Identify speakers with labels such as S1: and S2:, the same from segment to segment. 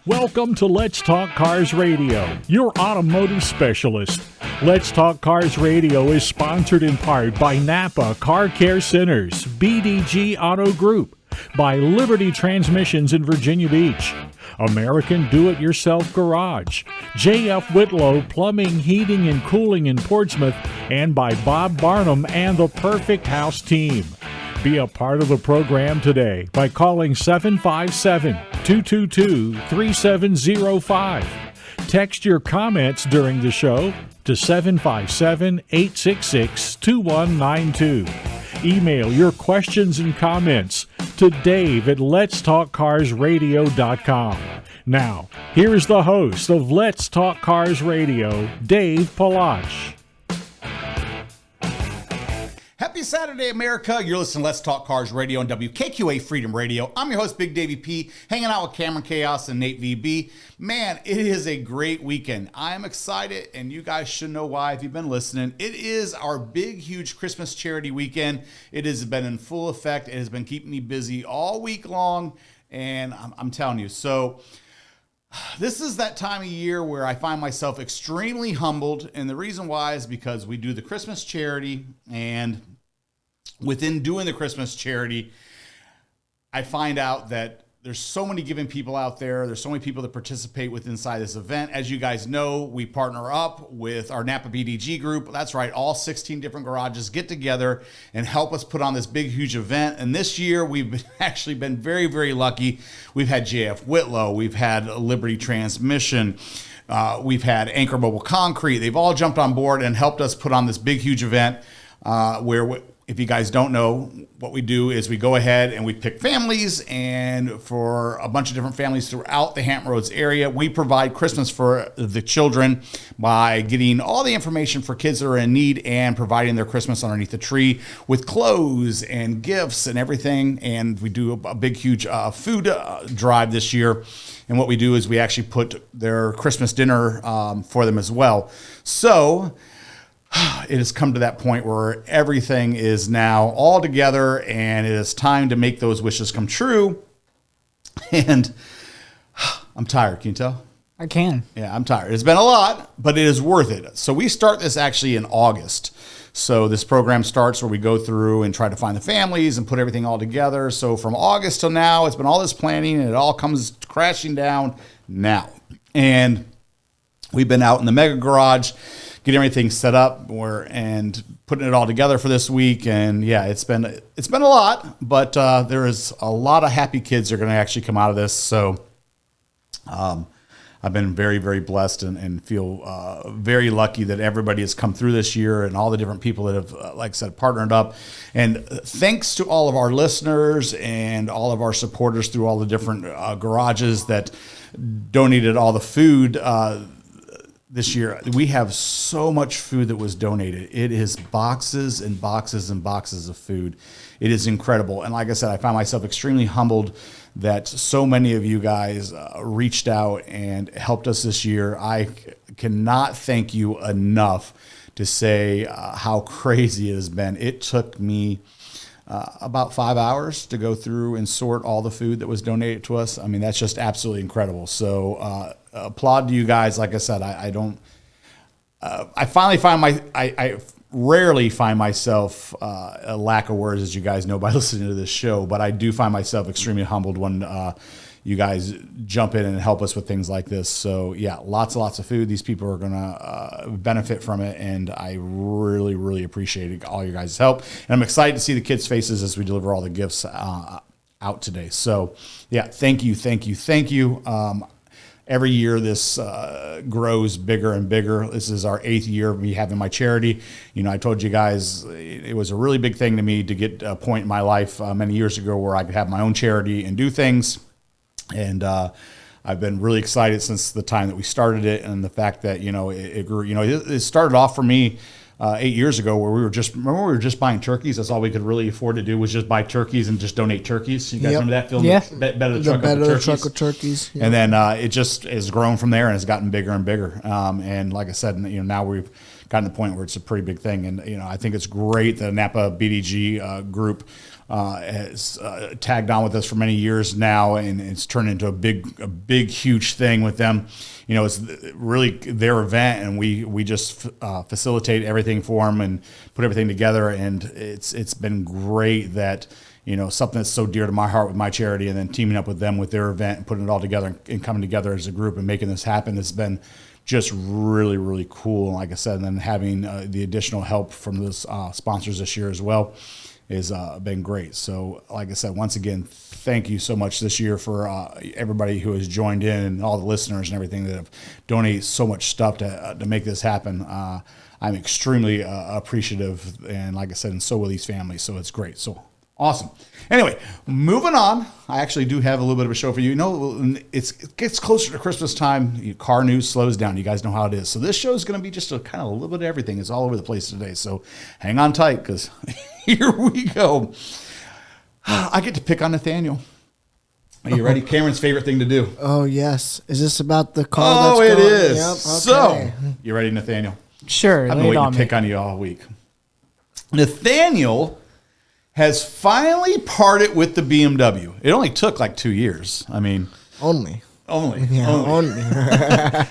S1: Welcome to Let's Talk Cars Radio, your automotive specialist. Let's Talk Cars Radio is sponsored in part by Napa Car Care Centers, BDG Auto Group, by Liberty Transmissions in Virginia Beach, American Do-It-Yourself Garage, J.F. Whitlow Plumbing, Heating, and Cooling in Portsmouth, and by Bob Barnum and the Perfect House Team. Be a part of the program today by calling 757-222-3705. Text your comments during the show to 757-866-2192. Email your questions and comments to Dave at letstalkcarsradio.com. Now, here's the host of Let's Talk Cars Radio, Dave Palach.
S2: Happy Saturday, America. You're listening to Let's Talk Cars Radio on WKQA Freedom Radio. I'm your host, Big Davey P, hanging out with Cameron Chaos and Nate VB. Man, it is a great weekend. I am excited, and you guys should know why if you've been listening. It is our big, huge Christmas charity weekend. It has been in full effect. It has been keeping me busy all week long, and I'm telling you. So this is that time of year where I find myself extremely humbled, and the reason why is because we do the Christmas charity, and within doing the Christmas charity, I find out that there's so many giving people out there. There's so many people that participate with inside this event. As you guys know, we partner up with our Napa BDG group. That's right, all 16 different garages get together and help us put on this big, huge event. And this year, we've actually been very, very lucky. We've had JF Whitlow. We've had Liberty Transmission. We've had Anchor Mobile Concrete. They've all jumped on board and helped us put on this big, huge event where if you guys don't know, what we do is we go ahead and we pick families, and for a bunch of different families throughout the Hampton Roads area, we provide Christmas for the children by getting all the information for kids that are in need and providing their Christmas underneath the tree with clothes and gifts and everything. And we do a big, huge food drive this year. And what we do is we actually put their Christmas dinner for them as well. So it has come to that point where everything is now all together, and it is time to make those wishes come true. And I'm tired. Can you tell?
S3: I can.
S2: Yeah, I'm tired. It's been a lot, but it is worth it. So we start this actually in August. So this program starts where we go through and try to find the families and put everything all together. So from August till now, it's been all this planning, and it all comes crashing down now. And we've been out in the mega garage getting everything set up and putting it all together for this week. And yeah, it's been a lot, but there is a lot of happy kids that are going to actually come out of this. So I've been very, very blessed and feel very lucky that everybody has come through this year and all the different people that have, like I said, partnered up. And thanks to all of our listeners and all of our supporters through all the different garages that donated all the food this year. We have so much food that was donated. It is boxes and boxes and boxes of food. It is incredible. And like I said, I find myself extremely humbled that so many of you guys reached out and helped us this year. I cannot thank you enough to say how crazy it has been. It took me about 5 hours to go through and sort all the food that was donated to us. I mean, that's just absolutely incredible. So applaud to you guys. Like I said, I rarely find myself a lack of words, as you guys know by listening to this show, but I do find myself extremely humbled when you guys jump in and help us with things like this. So yeah, lots and lots of food. These people are going to benefit from it, and I really, really appreciate all your guys' help. And I'm excited to see the kids' faces as we deliver all the gifts out today. So yeah, thank you. Every year this grows bigger and bigger. This is our 8th year of me having my charity. You know, I told you guys it was a really big thing to me to get a point in my life many years ago where I could have my own charity and do things. And I've been really excited since the time that we started it, and the fact that, you know, it grew. You know, it started off for me 8 years ago where we were just buying turkeys. That's all we could really afford to do was just buy turkeys and just donate turkeys. You guys remember that film?
S3: Yeah.
S2: Better the Truck of Turkeys.
S3: Yeah.
S2: And then it just has grown from there and has gotten bigger and bigger. And like I said, you know, now we've gotten to the point where it's a pretty big thing. And, you know, I think it's great that Napa BDG group has tagged on with us for many years now, and it's turned into a big, huge thing with them. It's really their event, and we just facilitate everything for them and put everything together. And it's been great that something that's so dear to my heart with my charity, and then teaming up with them with their event and putting it all together and coming together as a group and making this happen. It's been just really, really cool. Like I said, and then having the additional help from those sponsors this year as well has been great. So like I said, once again, thank you so much this year for everybody who has joined in and all the listeners and everything that have donated so much stuff to make this happen. I'm extremely appreciative, and like I said, and so will these families. So it's great. So awesome. Anyway, moving on. I actually do have a little bit of a show for you. It gets closer to Christmas time. Car news slows down. You guys know how it is. So this show is going to be just a little bit of everything. It's all over the place today. So hang on tight, because here we go. I get to pick on Nathaniel. Are you ready? Cameron's favorite thing to do.
S3: Oh, yes. Is this about the car?
S2: Oh, it is.
S3: Yep, okay.
S2: So, you ready, Nathaniel?
S4: Sure.
S2: I've been waiting to pick on you all week. Nathaniel has finally parted with the BMW. It only took like 2 years. I mean,
S3: Only.
S2: Yeah, only.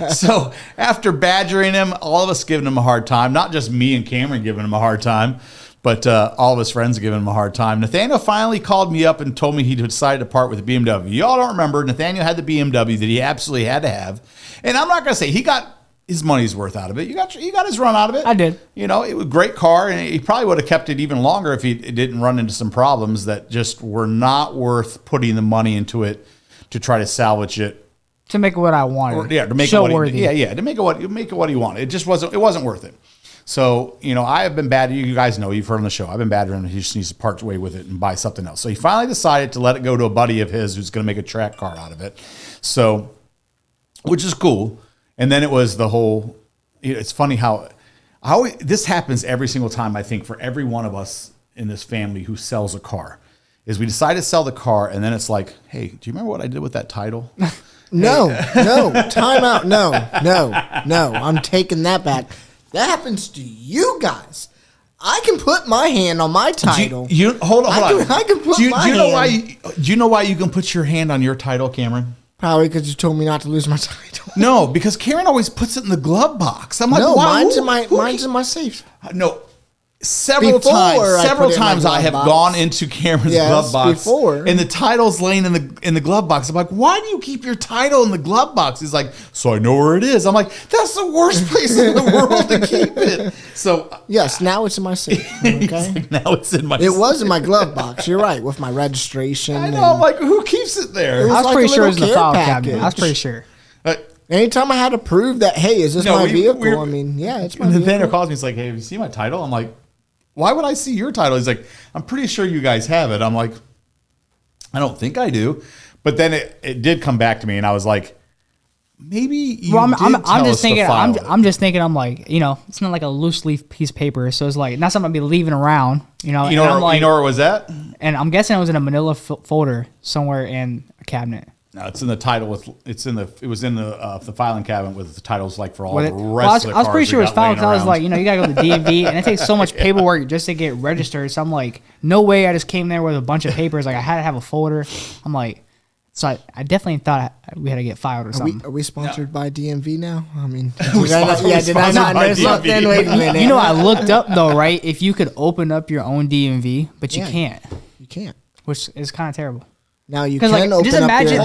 S2: So after badgering him, all of us giving him a hard time, not just me and Cameron giving him a hard time, but all of his friends giving him a hard time. Nathaniel finally called me up and told me he decided to part with the BMW. Y'all don't remember, Nathaniel had the BMW that he absolutely had to have. And I'm not going to say he got his money's worth out of it. You got his run out of it.
S4: I did.
S2: It was a great car, and he probably would have kept it even longer if he didn't run into some problems that just were not worth putting the money into it to try to salvage it.
S4: To make it what I wanted.
S2: To make
S4: show
S2: it
S4: worthy.
S2: to make it what he wanted. It just wasn't worth it. So, I have been bad. You guys know, you've heard on the show, I've been bad to him. He just needs to part way with it and buy something else. So he finally decided to let it go to a buddy of his who's going to make a track car out of it. So, which is cool. And then it was the whole, it's funny how this happens every single time, I think, for every one of us in this family who sells a car, is we decide to sell the car, and then it's like, hey, do you remember what I did with that title?
S3: No, time out. No, I'm taking that back. That happens to you guys. I can put my hand on my title.
S2: Hold on.
S3: I can put my hand.
S2: Do you know why you can put your hand on your title, Cameron?
S3: Probably because you told me not to lose my title.
S2: No, because Karen always puts it in the glove box. I'm like,
S3: no,
S2: why?
S3: Mine's in my safe.
S2: No, several times I have gone into Cameron's glove box, and the title's laying in the glove box. I'm like, why do you keep your title in the glove box? He's like, so I know where it is. I'm like, that's the worst place in the world to keep it. So
S3: yes, now it's in my safe. Okay,
S2: like, now it's in my.
S3: It was in my glove box. You're right, with my registration.
S2: I know. I'm like, who keeps it there?
S3: It was
S4: I was
S3: like
S4: pretty
S3: a
S4: sure it was in the
S3: little
S4: file
S3: care
S4: cabinet.
S3: package.
S4: I was pretty sure.
S3: Anytime I had to prove that, hey, is this my vehicle? I mean, yeah, it's my vehicle.
S2: Nathaniel calls me. He's like, hey, have you seen my title? I'm like, why would I see your title? He's like, I'm pretty sure you guys have it. I'm like, I don't think I do. But then it did come back to me, and I was like, maybe you
S4: I'm just thinking, I'm like, it's not like a loose leaf piece of paper, so it's like not something I'd be leaving around,
S2: You know where it was at?
S4: And I'm guessing it was in a manila folder somewhere in a cabinet.
S2: No, it's in the title it was in the filing cabinet with the titles like for all the rest of the cars.
S4: I was pretty sure it was filed because I was
S2: around.
S4: like, you gotta go to the DMV, and it takes so much paperwork just to get registered. So I'm like, no way I just came there with a bunch of papers. Like I had to have a folder. I'm like, so I definitely thought we had to get filed or something.
S3: Are we sponsored by DMV now? I mean,
S2: did I not know something?
S3: Wait a minute.
S4: I looked up though, right? If you could open up your own DMV, but you can't.
S3: You can't.
S4: Which is kind of terrible.
S3: Now you can open
S4: just imagine,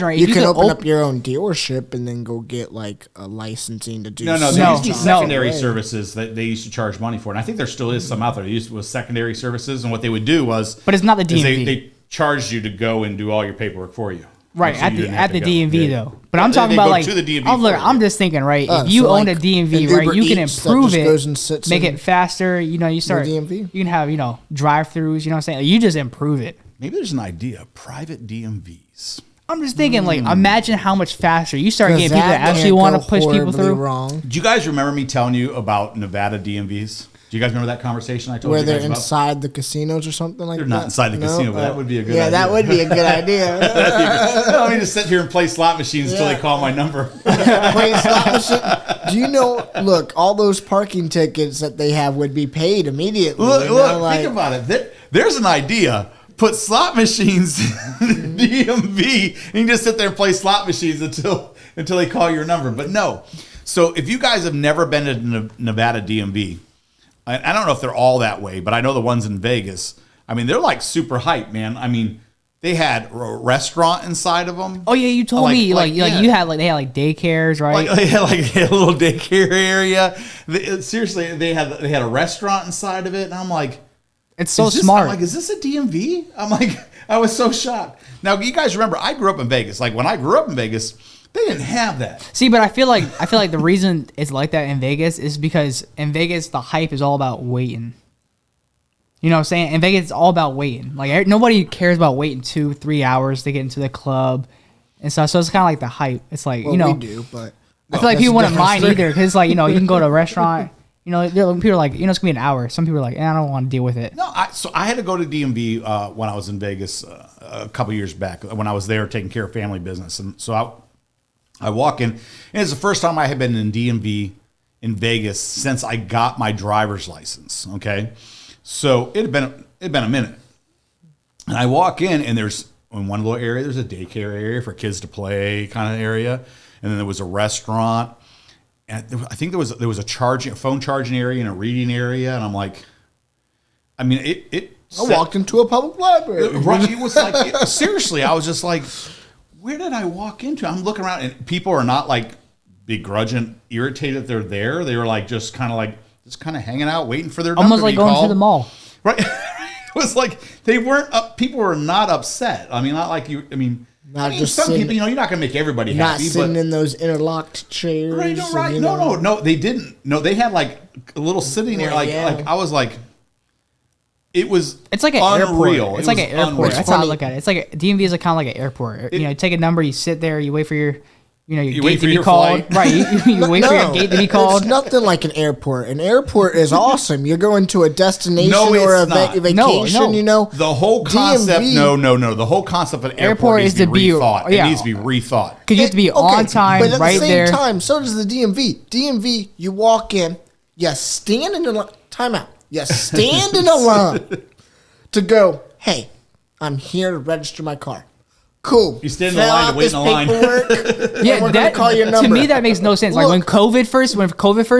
S4: right?
S3: You can open up your own dealership and then go get like a licensing to do.
S2: No, there used to be secondary services that they used to charge money for, and I think there still is some out there. There used to be secondary services, and what they would do was,
S4: but it's not the DMV.
S2: They charged you to go and do all your paperwork for you.
S4: Right, at the DMV though. But I'm talking about like, I'm just thinking, right, if you own a DMV, right, you can improve it, make it faster, you start, you can have, drive-throughs, you know what I'm saying? Like, you just improve it.
S2: Maybe there's an idea, private DMVs.
S4: I'm just thinking, like, imagine how much faster you start getting people that actually want to push people through.
S3: Wrong.
S2: Do you guys remember me telling you about Nevada DMVs? Do you guys remember that conversation I told
S3: where
S2: you guys
S3: they're
S2: about?
S3: inside the casinos or something like that?
S2: They're not inside the casino, but that would be a good idea.
S3: Yeah, that would be a good idea.
S2: Let me just sit here and play slot machines until they call my number.
S3: Play slot machine. Do you know, look, all those parking tickets that they have would be paid immediately.
S2: Look, think about it. There's an idea. Put slot machines in the DMV, and you just sit there and play slot machines until they call your number. But no. So if you guys have never been to Nevada DMV, I don't know if they're all that way, but I know the ones in Vegas. I mean, they're like super hype, man. I mean, they had a restaurant inside of them.
S4: Oh yeah, you told me like you had like they had like daycares, right?
S2: They had a little daycare area. Seriously, they had a restaurant inside of it, and I'm like,
S4: it's so smart.
S2: I'm like, is this a DMV? I'm like, I was so shocked. Now you guys remember, I grew up in Vegas. Like when I grew up in Vegas, they didn't have that.
S4: See, but I feel like the reason it's like that in Vegas is because in Vegas the hype is all about waiting. You know what I'm saying? In Vegas it's all about waiting. Like nobody cares about waiting 2-3 hours to get into the club and stuff. So it's kind of like the hype. It's like we
S3: do, but
S4: I feel like people wouldn't mind either because like you can go to a restaurant. People are like it's gonna be an hour. Some people are like, I don't want to deal with it.
S2: No, so I had to go to DMV when I was in Vegas a couple years back when I was there taking care of family business, and so I walk in, and it's the first time I had been in DMV in Vegas since I got my driver's license. Okay, so it had been a minute, and I walk in, and there's in one little area there's a daycare area for kids to play kind of area, and then there was a restaurant, and I think there was a phone charging area and a reading area, and I'm like, I mean I
S3: walked into a public library.
S2: Right, it was like seriously, I was just like, where did I walk into? I'm looking around, and people are not like begrudging, irritated they're there. They were like just kind of hanging out, waiting for their number
S4: almost like
S2: to be
S4: going
S2: called.
S4: to the mall.
S2: Right. It was like they weren't up. People were not upset. I mean, not like you. I mean,
S3: just
S2: some
S3: sitting,
S2: people. You're not going to make everybody happy.
S3: Not sitting in those interlocked chairs.
S2: Right. No. Right. No. They didn't. No. They had like a little sitting there. Like I was like. It's like an unreal.
S4: Airport. It's like an airport. That's how I look at it. It's like DMV is kind of like an airport. You take a number, you sit there, you wait for your, your gate to be called. Right. You wait for your gate to be called.
S3: It's nothing like an airport. An airport is awesome. You're going to a destination or a vacation.
S2: No. The whole concept. DMV, no. The whole concept of an airport needs to be rethought. It needs to be rethought
S4: because you have to be on time,
S3: but at
S4: right there.
S3: the same time, so does the DMV. DMV, you walk in, you stand in the line. Time out. You stand in a line to go, hey, I'm here to register my car. Cool.
S2: You stand in the line to wait in the line.
S4: Yeah, we're gonna call your number. To me, that makes no sense. Like when COVID first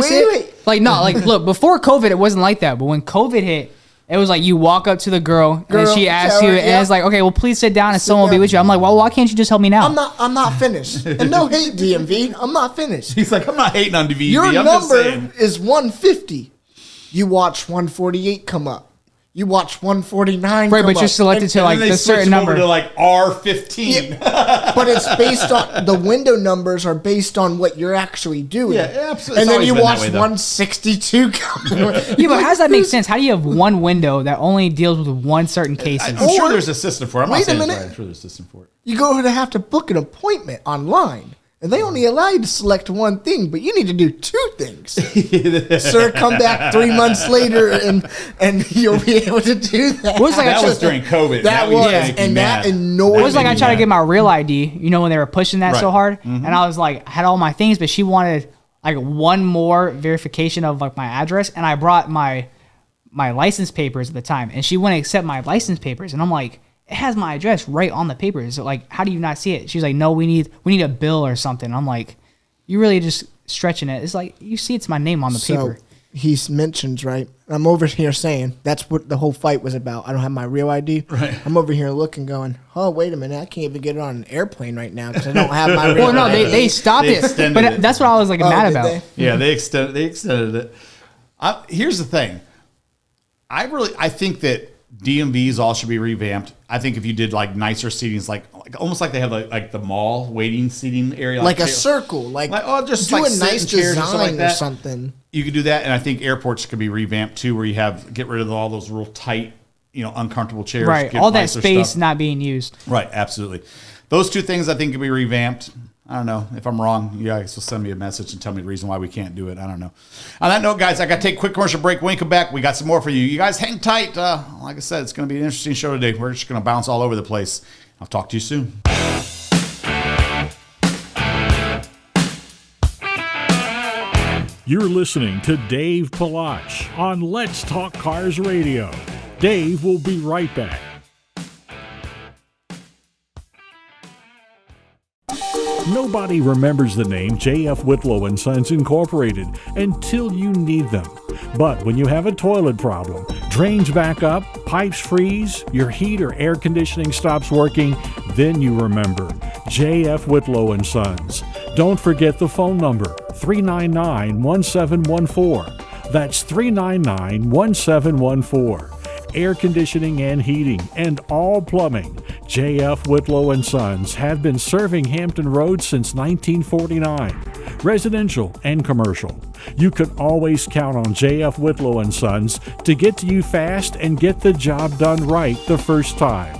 S4: hit, look, before COVID, it wasn't like that. But when COVID hit, it was like you walk up to the girl and she asks you, and it's like, okay, well, please sit down and someone will be with you. I'm like, well, why can't you just help me now?
S3: I'm not finished. And no hate, DMV. I'm not finished.
S2: He's like, I'm not hating on DMV.
S3: Your number is 150. You watch 148 come up. You watch 149
S4: right, but you're selected to like the certain number.
S2: To like R15.
S3: Yeah, but it's based on the window numbers are based on what you're actually doing.
S2: Yeah, absolutely.
S3: And then you watch 162 come.
S4: Yeah, but how does that make sense? How do you have one window that only deals with one certain case?
S2: I'm sure there's a system for it. I'm sure there's a system for it.
S3: You go to have to book an appointment online. And they only allow you to select one thing, but you need to do two things. Sir, come back 3 months later and you'll be able to do that.
S2: That was during COVID.
S3: That annoyed me.
S4: It was like I tried to get my real ID, when they were pushing that so hard. Mm-hmm. And I was like, I had all my things, but she wanted like one more verification of like my address. And I brought my license papers at the time. And she wouldn't accept my license papers. And I'm like, it has my address right on the papers. So like, how do you not see it? She's like, no, we need a bill or something. I'm like, you really just stretching it. It's like, you see it's my name on the paper.
S3: He mentions, right? I'm over here saying that's what the whole fight was about. I don't have my real ID.
S2: Right.
S3: I'm over here looking, going, oh, wait a minute. I can't even get it on an airplane right now because I don't have my real ID.
S4: Well, no, they stopped it. But that's what I was like mad about.
S3: They?
S2: Yeah, they extended it. Here's the thing. I think that DMVs all should be revamped. I think if you did like nicer seatings, like almost like they have like the mall waiting seating area,
S3: like a circle, just do a nice design or something.
S2: You could do that, and I think airports could be revamped too, where you get rid of all those real tight, uncomfortable chairs.
S4: Right. All that space not being used.
S2: Right. Absolutely. Those two things I think can be revamped. I don't know. If I'm wrong, you guys will send me a message and tell me the reason why we can't do it. I don't know. On that note, guys, I got to take a quick commercial break. When we come back, we got some more for you. You guys hang tight. Like I said, it's going to be an interesting show today. We're just going to bounce all over the place. I'll talk to you soon.
S1: You're listening to Dave Palach on Let's Talk Cars Radio. Dave will be right back. Nobody remembers the name J.F. Whitlow & Sons Incorporated until you need them. But when you have a toilet problem, drains back up, pipes freeze, your heat or air conditioning stops working, then you remember J.F. Whitlow & Sons. Don't forget the phone number, 399-1714. That's 399-1714. Air conditioning and heating, and all plumbing. J.F. Whitlow & Sons have been serving Hampton Roads since 1949, residential and commercial. You can always count on J.F. Whitlow & Sons to get to you fast and get the job done right the first time.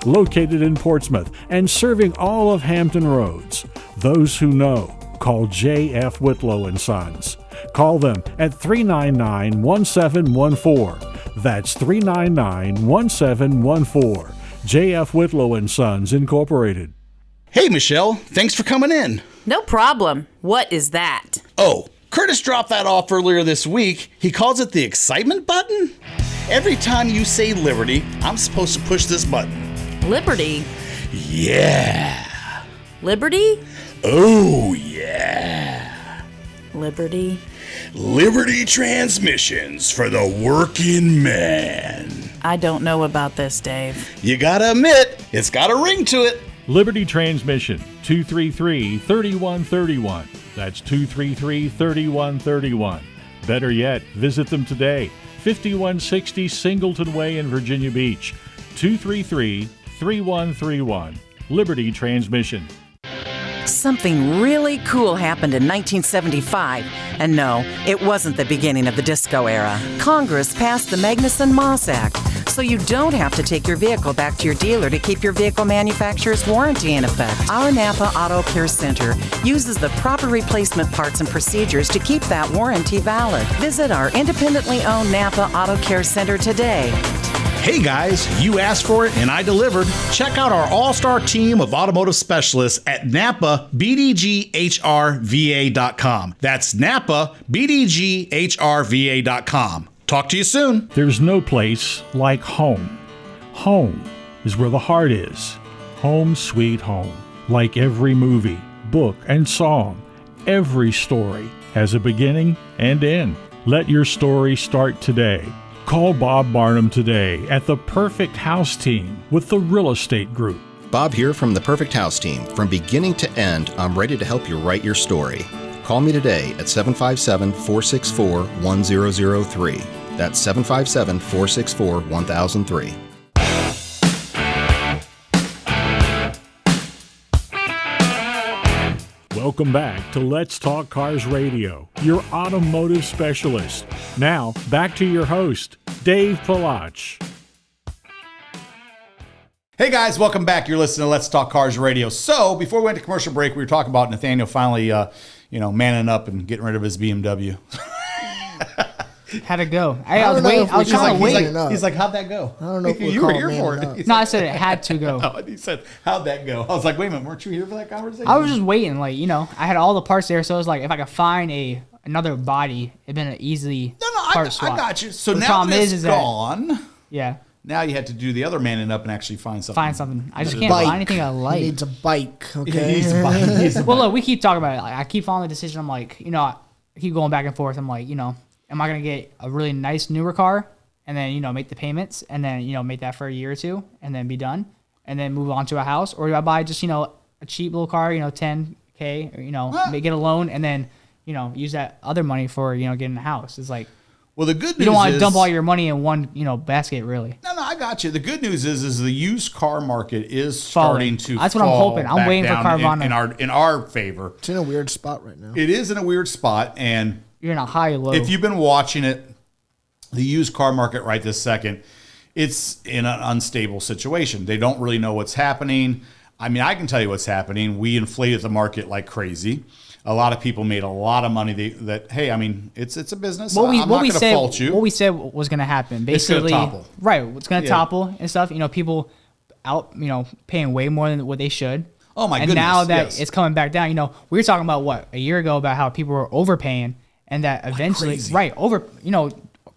S1: Located in Portsmouth and serving all of Hampton Roads. Those who know, call J.F. Whitlow & Sons. Call them at 399-1714. That's 399-1714. J.F. Whitlow & Sons Incorporated.
S5: Hey, Michelle. Thanks for coming in.
S6: No problem. What is that?
S5: Oh, Curtis dropped that off earlier this week. He calls it the excitement button. Every time you say Liberty, I'm supposed to push this button.
S6: Liberty?
S5: Yeah.
S6: Liberty?
S5: Oh, yeah.
S6: Liberty?
S5: Liberty Transmissions for the working man.
S6: I don't know about this, Dave.
S5: You gotta admit, it's got a ring to it.
S1: Liberty Transmission, 233-3131. That's 233-3131. Better yet, visit them today. 5160 Singleton Way in Virginia Beach. 233-3131. Liberty Transmission.
S6: Something really cool happened in 1975. And no, it wasn't the beginning of the disco era. Congress passed the Magnuson-Moss Act, so you don't have to take your vehicle back to your dealer to keep your vehicle manufacturer's warranty in effect. Our Napa Auto Care Center uses the proper replacement parts and procedures to keep that warranty valid. Visit our independently owned Napa Auto Care Center today.
S5: Hey guys, you asked for it and I delivered. Check out our all-star team of automotive specialists at NapaBDGHRVA.com. That's NapaBDGHRVA.com. Talk to you soon.
S1: There's no place like home. Home is where the heart is. Home sweet home. Like every movie, book, and song, every story has a beginning and end. Let your story start today. Call Bob Barnum today at the Perfect House Team with the Real Estate Group.
S7: Bob here from the Perfect House Team. From beginning to end, I'm ready to help you write your story. Call me today at 757-464-1003. That's 757-464-1003.
S1: Welcome back to Let's Talk Cars Radio, your automotive specialist. Now, back to your host, Dave Palach.
S2: Hey guys, welcome back. You're listening to Let's Talk Cars Radio. So, before we went to commercial break, we were talking about Nathaniel finally, manning up and getting rid of his BMW.
S4: How'd it go? I was waiting. I was trying to wait.
S2: He's like, how'd that go?
S3: I don't know if
S2: you were here for it.
S4: No, I said it had to go.
S2: No, he said, how'd that go? I was like, wait a minute, weren't you here for that conversation?
S4: I was just waiting. I had all the parts there, so it was like, if I could find another body, it'd been an easy part swap.
S2: I got you. So
S4: the
S2: now
S4: problem
S2: that it's
S4: is
S2: gone,
S4: yeah.
S2: Now you had to do the other manning up and actually find something.
S4: I just can't find anything I like.
S3: He needs a bike, okay?
S2: He needs a bike.
S4: Well, look, we keep talking about it. Like, I keep following the decision. I'm like, I keep going back and forth. I'm like, am I going to get a really nice newer car and then, make the payments and then, make that for a year or two and then be done and then move on to a house? Or do I buy just, a cheap little car, $10K, or, get a loan and then, use that other money for, getting a house? It's like,
S2: well, the good news
S4: you don't want to dump all your money in one, basket, really.
S2: No, I got you. The good news is the used car market is starting to
S4: That's what I'm hoping. I'm waiting for Carvana.
S2: In our favor.
S3: It's in a weird spot right now.
S2: It is in a weird spot, and
S4: you're in a high low.
S2: If you've been watching it, the used car market right this second it's in an unstable situation. They don't really know what's happening. I mean, I can tell you what's happening. We inflated the market like crazy. A lot of people made a lot of money. Hey, I mean, it's a business. I'm not going to fault you.
S4: What we said was going to happen, basically,
S2: it's going to topple.
S4: Right? It's going to topple and stuff. People paying way more than what they should.
S2: Oh my
S4: goodness! And now that it's coming back down, we were talking about a year ago about how people were overpaying, and that eventually,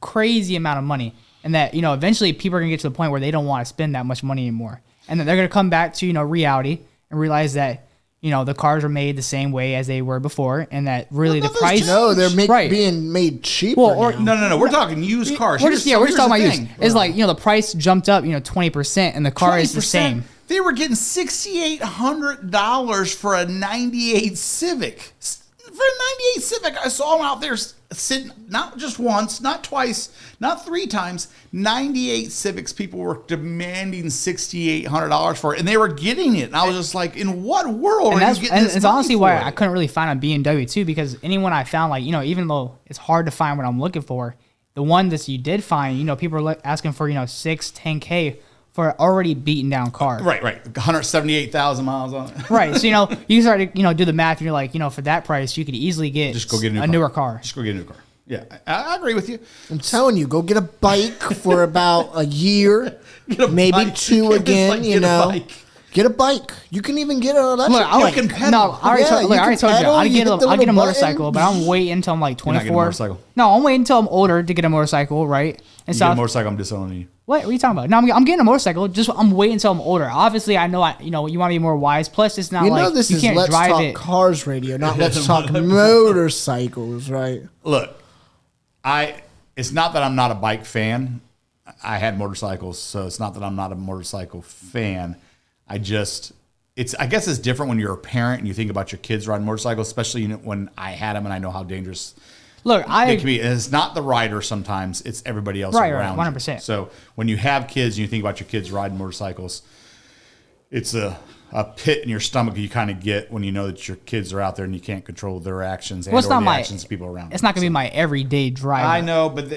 S4: crazy amount of money, and that eventually people are gonna get to the point where they don't want to spend that much money anymore, and then they're gonna come back to reality and realize that the cars are made the same way as they were before, and that really the price.
S3: No, they're being made cheaper.
S2: No. We're talking used cars.
S4: We're just talking about used. It's like the price jumped up 20%, and the car is the same.
S2: They were getting $6,800 for a '98 Civic. For a '98 Civic, I saw them out there sitting, not just once, not twice, not 3 times. '98 Civics, people were demanding $6,800 for it, and they were getting it. And I was just like, in what world are you getting this money?
S4: It's honestly why I couldn't really find a BMW too, because anyone I found, even though it's hard to find what I'm looking for, the one that you did find, people are asking for $6,000-$10,000 for an already beaten down car.
S2: Right. 178,000 miles on it.
S4: Right. So, you start to, do the math and you're like, for that price, you could easily get a newer car.
S2: Just go get a new car. Yeah, I agree with you.
S3: I'm telling you, go get a bike for about a year, maybe 2 again, Get a bike. You can even get an electric bike.
S4: I already told you. I'll get a motorcycle, but I'm waiting until I'm like 24.
S2: You're not getting a motorcycle?
S4: No, I'm waiting until I'm older to get a motorcycle, right?
S2: And you get a motorcycle, I'm disowning you.
S4: What are you talking about? No, I'm getting a motorcycle. Just I'm waiting until I'm older. Obviously, I know you want to be more wise. Plus, it's not
S3: this
S4: you
S3: is
S4: can't
S3: Let's
S4: drive
S3: Talk
S4: it.
S3: Cars Radio, not Let's Talk Motorcycles, right?
S2: Look, it's not that I'm not a bike fan. I had motorcycles, so it's not that I'm not a motorcycle fan. I guess it's different when you're a parent and you think about your kids riding motorcycles, especially when I had them and I know how dangerous.
S4: Look,
S2: they can be. It's not the rider sometimes; it's everybody else around.
S4: 100%.
S2: So when you have kids and you think about your kids riding motorcycles, it's a pit in your stomach you kind of get when you know that your kids are out there and you can't control their actions and the actions of people around.
S4: It's not going to be my everyday driver.
S2: I know, but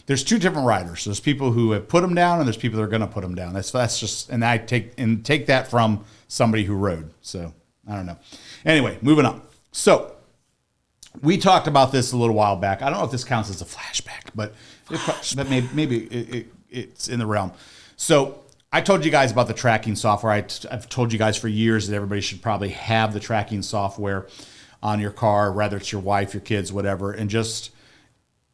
S2: there's 2 different riders. There's people who have put them down, and there's people that are going to put them down. That's just, and I take that from somebody who rode. So I don't know. Anyway, moving on. So we talked about this a little while back. I don't know if this counts as a flashback, but maybe it's in the realm. So I told you guys about the tracking software. I've told you guys for years that everybody should probably have the tracking software on your car, whether it's your wife, your kids, whatever, and just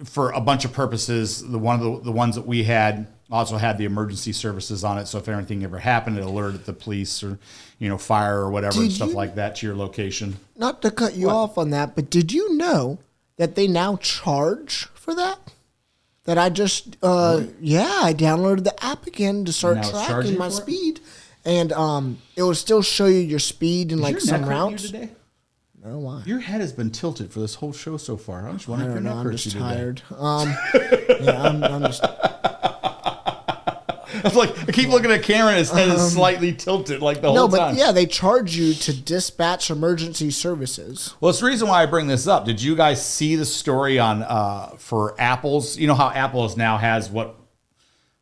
S2: for a bunch of purposes. The ones that we had also had the emergency services on it, so if anything ever happened, it alerted the police or fire or whatever and stuff like that to your location.
S3: Not to cut you off on that, but did you know that they now charge for that? That I just I downloaded the app again to start tracking my speed, and it will still show you your speed in some routes. No, why?
S2: Your head has been tilted for this whole show so far. I was wondering if you're not
S3: I'm just tired. I'm just.
S2: I keep looking at Cameron. His head is slightly tilted, the whole time.
S3: No, but they charge you to dispatch emergency services.
S2: Well, it's the reason why I bring this up. Did you guys see the story on for Apple's? You know how Apple's now has what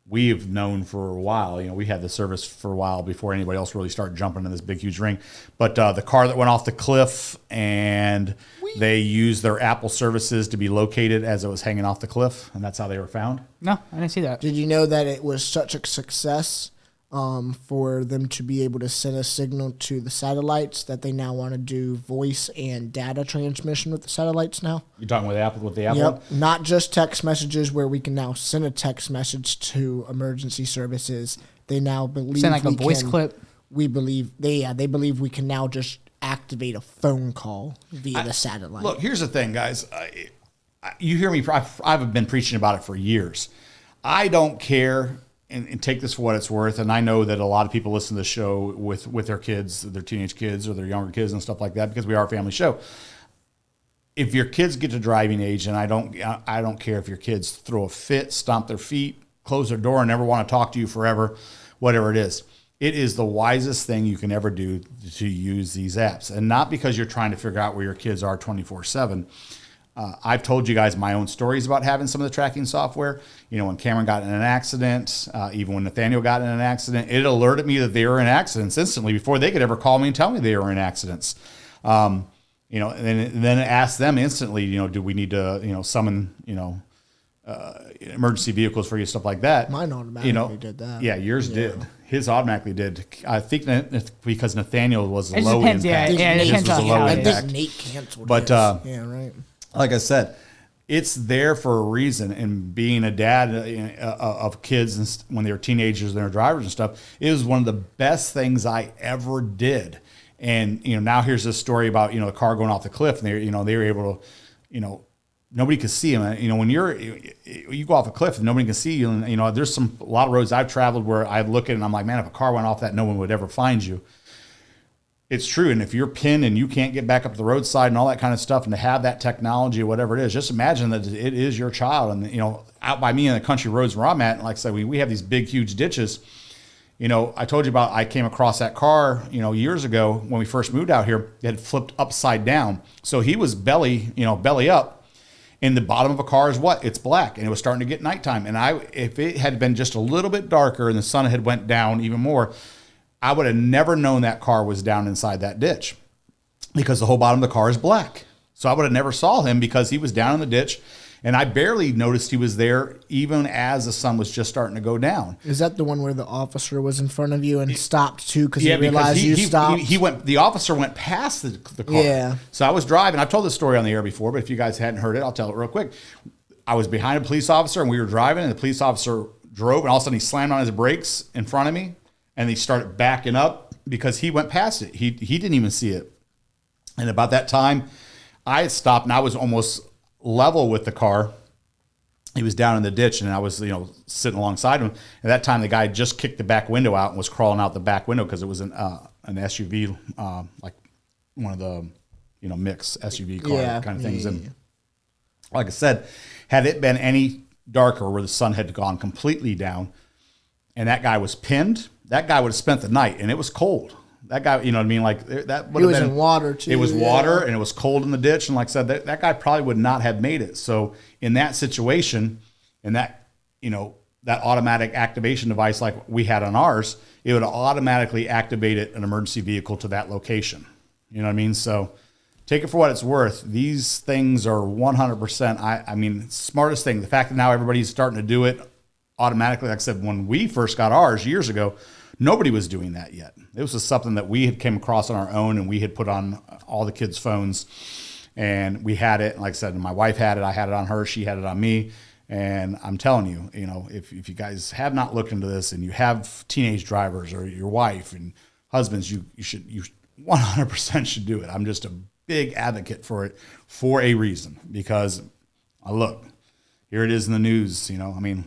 S2: we've known for a while. We had the service for a while before anybody else really started jumping in this big, huge ring. But the car that went off the cliff, and they used their Apple services to be located as it was hanging off the cliff, and that's how they were found.
S4: No, I didn't see that.
S3: Did you know that it was such a success for them to be able to send a signal to the satellites that they now want to do voice and data transmission with the satellites now?
S2: You're talking with Apple?
S3: Yep, not just text messages where we can now send a text message to emergency services. They now believe
S4: send a voice clip.
S3: We believe they believe we can now just activate a phone call via the satellite.
S2: Look, here's the thing, guys. You hear me? I've been preaching about it for years. I don't care. And take this for what it's worth. And I know that a lot of people listen to the show with their kids, their teenage kids or their younger kids and stuff like that, because we are a family show. If your kids get to driving age, and I don't care if your kids throw a fit, stomp their feet, close their door, and never want to talk to you forever, whatever it is the wisest thing you can ever do to use these apps. And not because you're trying to figure out where your kids are 24/7. I've told you guys my own stories about having some of the tracking software. You know, when Cameron got in an accident, even when Nathaniel got in an accident, it alerted me that they were in accidents instantly before they could ever call me and tell me they were in accidents. You know, and then ask them instantly, you know, do we need to, you know, summon, you know, emergency vehicles for you, stuff like that.
S3: Mine automatically did that.
S2: Yeah, yours did. His automatically did. I think because Nathaniel was
S4: it
S2: low
S4: depends,
S2: impact.
S4: It
S2: his was a low
S3: I
S2: impact.
S3: think Nate canceled
S2: But
S3: yeah, right.
S2: Like I said, it's there for a reason. And being a dad of kids and when they were teenagers and they're drivers and stuff, it was one of the best things I ever did. And you know, now here's this story about, you know, the car going off the cliff, and they were able to, you know, nobody could see him. You know, when you go off a cliff and nobody can see you, and you know, there's a lot of roads I've traveled where I look at it and I'm like, man, if a car went off that, no one would ever find you. It's true. And if you're pinned and you can't get back up the roadside and all that kind of stuff, and to have that technology or whatever it is, just imagine that it is your child. And you know, out by me in the country roads where I'm at, and like I said, we have these big, huge ditches. You know, I told you about, I came across that car, you know, years ago when we first moved out here. It had flipped upside down. So he was belly up. And the bottom of a car is what? It's black. And it was starting to get nighttime. And if it had been just a little bit darker and the sun had went down even more, I would have never known that car was down inside that ditch, because the whole bottom of the car is black. So I would have never saw him because he was down in the ditch. And I barely noticed he was there even as the sun was just starting to go down.
S3: Is that the one where the officer was in front of you and stopped too because he realized you stopped?
S2: The officer went past the car.
S3: Yeah.
S2: So I was driving. I've told this story on the air before, but if you guys hadn't heard it, I'll tell it real quick. I was behind a police officer and we were driving, and the police officer drove, and all of a sudden he slammed on his brakes in front of me, and he started backing up because he went past it. He didn't even see it. And about that time, I had stopped and I was almost level with the car. He was down in the ditch, and I was, you know, sitting alongside him. At that time, the guy just kicked the back window out and was crawling out the back window because it was an SUV, like one of the, you know, mixed SUV car kind of things. Yeah. And like I said, had it been any darker where the sun had gone completely down and that guy was pinned, that guy would have spent the night, and it was cold. That guy, you know what I mean? Like that would have been.
S3: It was in water too.
S2: It was water, and it was cold in the ditch. And like I said, that guy probably would not have made it. So in that situation, and that, you know, that automatic activation device like we had on ours, it would automatically activate an emergency vehicle to that location. You know what I mean? So take it for what it's worth. These things are 100%. I mean, smartest thing. The fact that now everybody's starting to do it automatically. Like I said, when we first got ours years ago, nobody was doing that yet. It was just something that we had came across on our own, and we had put on all the kids' phones, and we had it. Like I said, my wife had it. I had it on her. She had it on me. And I'm telling you, you know, if you guys have not looked into this and you have teenage drivers or your wife and husbands, you 100% should do it. I'm just a big advocate for it for a reason, because look, here it is in the news. You know, I mean,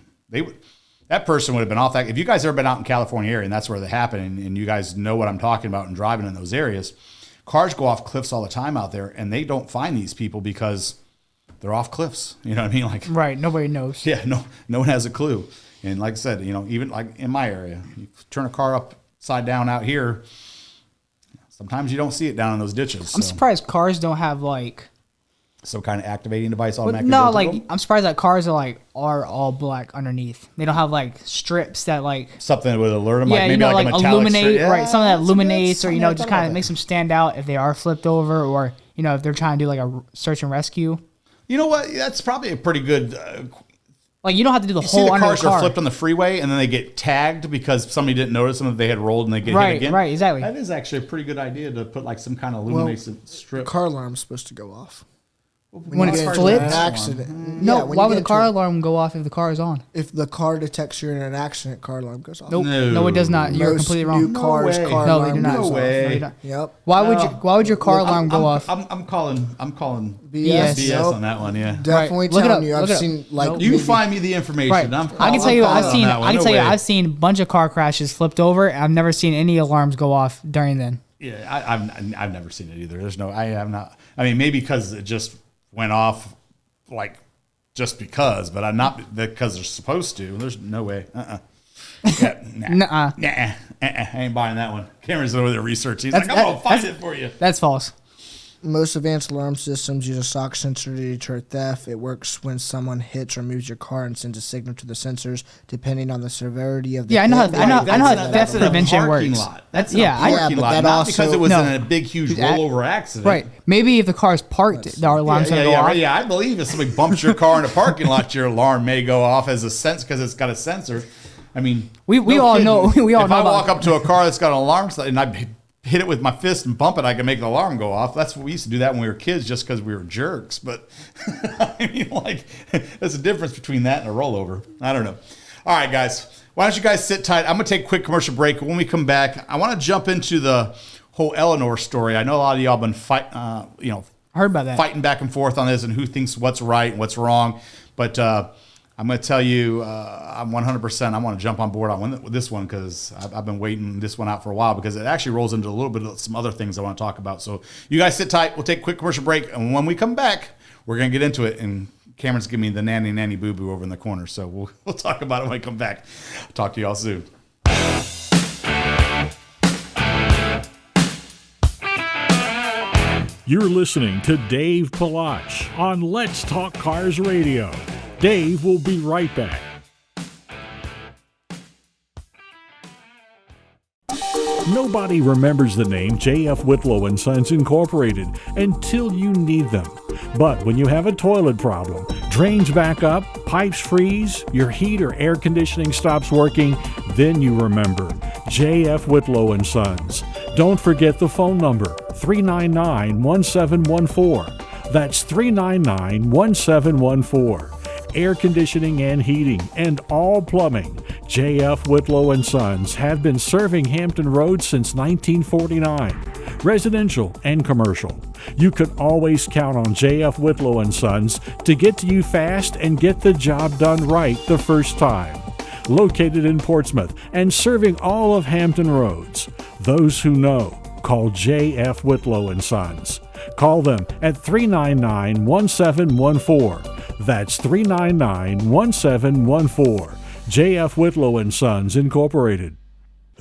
S2: that person would have been off that. If you guys ever been out in California area and that's where they happen, and you guys know what I'm talking about and driving in those areas, cars go off cliffs all the time out there, and they don't find these people because they're off cliffs. You know what I mean? Like,
S4: right. Nobody knows.
S2: Yeah. No one has a clue. And like I said, you know, even like in my area, you turn a car upside down out here, sometimes you don't see it down in those ditches.
S4: I'm surprised cars don't have like
S2: some kind of activating device automatically.
S4: No, like I'm surprised that cars are all black underneath. They don't have like strips that like
S2: something that would alert them.
S4: Yeah,
S2: like maybe
S4: you know,
S2: like a metallic
S4: illuminate,
S2: strip. Yeah,
S4: right? Something that illuminates, or you know, just kind of
S2: that.
S4: makes them stand out if they are flipped over, or you know, if they're trying to do like a search and rescue.
S2: You know what? That's probably a pretty good.
S4: Like you don't have to do the
S2: you
S4: whole
S2: see the
S4: under
S2: cars
S4: the car.
S2: are flipped on the freeway, and then they get tagged because somebody didn't notice them that they had rolled, and they get hit again.
S4: Right, exactly.
S2: That is actually a pretty good idea to put like some kind of luminescent strip.
S3: The car alarm's supposed to go off.
S4: When it's flipped?
S3: An accident.
S4: No, why would the car alarm go off if the car is on?
S3: If the car detects you're in an accident, car alarm goes off.
S4: Nope. No, it does not. You're completely wrong.
S3: New cars, car
S4: no,
S3: alarm
S4: they do not.
S3: goes
S2: No way.
S3: off. Yep.
S4: Why would your car alarm go off?
S2: I'm calling
S3: BS.
S2: BS on that one. Yeah.
S3: Definitely
S4: Right.
S3: telling you.
S4: Look
S3: I've
S4: it up.
S3: seen like
S2: You find me the information.
S4: Right. I can tell you, I've seen a bunch of car crashes flipped over. I've never seen any alarms go off during then.
S2: Yeah, I've never seen it either. There's no. I have not. I mean, maybe because it just went off, like just because, but I'm not because they're supposed to. There's no way. Yeah, nah. I ain't buying that one. Cameron's over there researching. He's like, I'm gonna find it for you.
S4: That's false.
S3: Most advanced alarm systems use a shock sensor to deter theft. It works when someone hits or moves your car and sends a signal to the sensors, depending on the severity of the
S4: I know how theft prevention works.
S2: That's parking lot, not because it was in a big, huge rollover accident.
S4: Right. Maybe if the car's parked, the alarm's going to go off.
S2: Yeah, I believe if somebody bumps your car in a parking lot, your alarm may go off as a sense because it's got a sensor. I mean,
S4: we all know. If
S2: I walk up to a car that's got an alarm and I hit it with my fist and bump it, I can make the alarm go off. That's what we used to do that when we were kids, just because we were jerks. But I mean, like, there's a difference between that and a rollover. I don't know. All right, guys, why don't you guys sit tight? I'm gonna take a quick commercial break. When we come back, I want to jump into the whole Eleanor story. I know a lot of y'all been
S4: heard about that,
S2: fighting back and forth on this and who thinks what's right and what's wrong. But I'm going to tell you, I'm 100%. I want to jump on board on this one because I've been waiting this one out for a while because it actually rolls into a little bit of some other things I want to talk about. So you guys sit tight. We'll take a quick commercial break. And when we come back, we're going to get into it. And Cameron's giving me the nanny boo-boo over in the corner. So we'll talk about it when we come back. Talk to y'all soon.
S1: You're listening to Dave Palach on Let's Talk Cars Radio. Dave will be right back. Nobody remembers the name J.F. Whitlow & Sons Incorporated until you need them. But when you have a toilet problem, drains back up, pipes freeze, your heat or air conditioning stops working, then you remember J.F. Whitlow & Sons. Don't forget the phone number, 399-1714. That's 399-1714. Air conditioning and heating, and all plumbing. J.F. Whitlow & Sons have been serving Hampton Roads since 1949, residential and commercial. You can always count on J.F. Whitlow & Sons to get to you fast and get the job done right the first time. Located in Portsmouth and serving all of Hampton Roads. Those who know, call J.F. Whitlow & Sons. Call them at 399-1714. That's 399-1714. J.F. Whitlow & Sons Incorporated.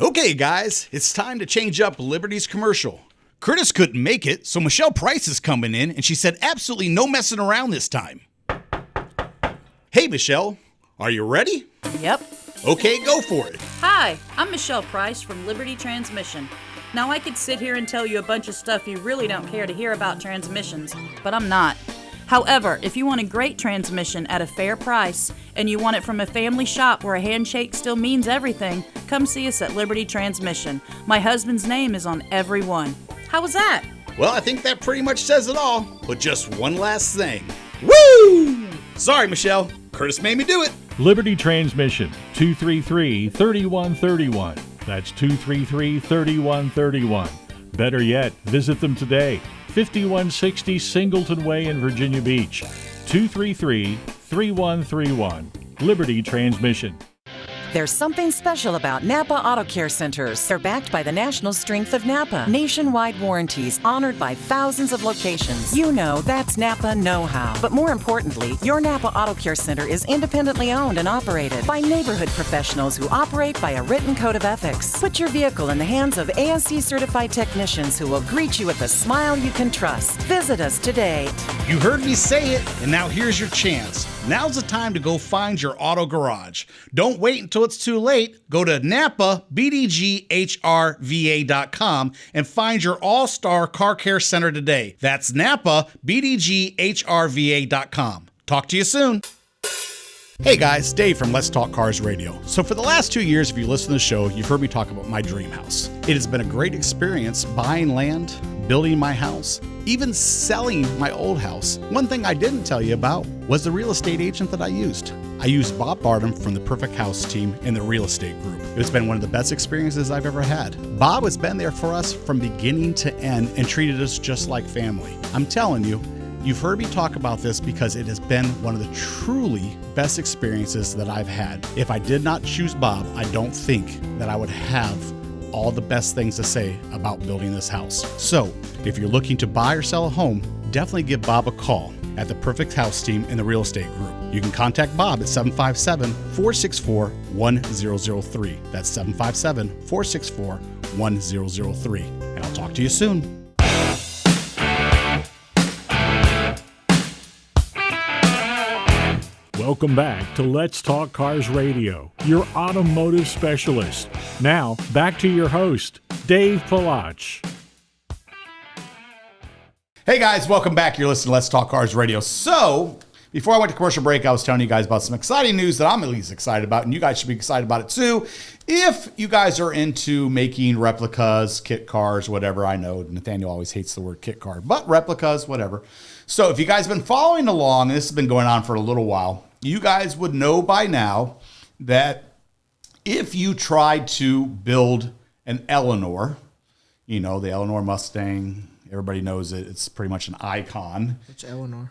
S5: Okay, guys, it's time to change up Liberty's commercial. Curtis couldn't make it, so Michelle Price is coming in, and she said absolutely no messing around this time. Hey, Michelle, are you ready?
S8: Yep.
S5: Okay, go for it.
S8: Hi, I'm Michelle Price from Liberty Transmission. Now, I could sit here and tell you a bunch of stuff you really don't care to hear about transmissions, but I'm not. However, if you want a great transmission at a fair price, and you want it from a family shop where a handshake still means everything, come see us at Liberty Transmission. My husband's name is on every one. How was that?
S5: Well, I think that pretty much says it all, but just one last thing. Woo! Sorry, Michelle. Curtis made me do it.
S1: Liberty Transmission, 233-3131. That's 233-3131. Better yet, visit them today. 5160 Singleton Way in Virginia Beach. 233-3131. Liberty Transmission.
S6: There's something special about Napa Auto Care Centers. They're backed by the national strength of Napa. Nationwide warranties honored by thousands of locations. You know, that's Napa know-how. But more importantly, your Napa Auto Care Center is independently owned and operated by neighborhood professionals who operate by a written code of ethics. Put your vehicle in the hands of ASE-certified technicians who will greet you with a smile you can trust. Visit us today.
S5: You heard me say it, and now here's your chance. Now's the time to go find your auto garage. Don't wait until it's too late. Go to NapaBDGHRVA.com and find your all-star car care center today. That's NapaBDGHRVA.com. Talk to you soon. Hey guys, Dave from Let's Talk Cars Radio. So for the last 2 years, if you listen to the show, you've heard me talk about my dream house. It has been a great experience buying land, building my house, even selling my old house. One thing I didn't tell you about was the real estate agent that I used. I used Bob Bardem from the Perfect House team in the real estate group. It's been one of the best experiences I've ever had. Bob has been there for us from beginning to end and treated us just like family. I'm telling you, you've heard me talk about this because it has been one of the truly best experiences that I've had. If I did not choose Bob, I don't think that I would have all the best things to say about building this house. So, if you're looking to buy or sell a home, definitely give Bob a call at the Perfect House team in the real estate group. You can contact Bob at 757-464-1003. That's 757-464-1003. And I'll talk to you soon.
S1: Welcome back to Let's Talk Cars Radio, your automotive specialist. Now, back to your host, Dave Palach.
S2: Hey guys, welcome back. You're listening to Let's Talk Cars Radio. So, before I went to commercial break, I was telling you guys about some exciting news that I'm at least excited about, and you guys should be excited about it too. If you guys are into making replicas, kit cars, whatever, I know Nathaniel always hates the word kit car, but replicas, whatever. So if you guys have been following along, and this has been going on for a little while, you guys would know by now that if you tried to build an Eleanor, you know, the Eleanor Mustang, everybody knows it. It's pretty much an icon.
S3: Which Eleanor?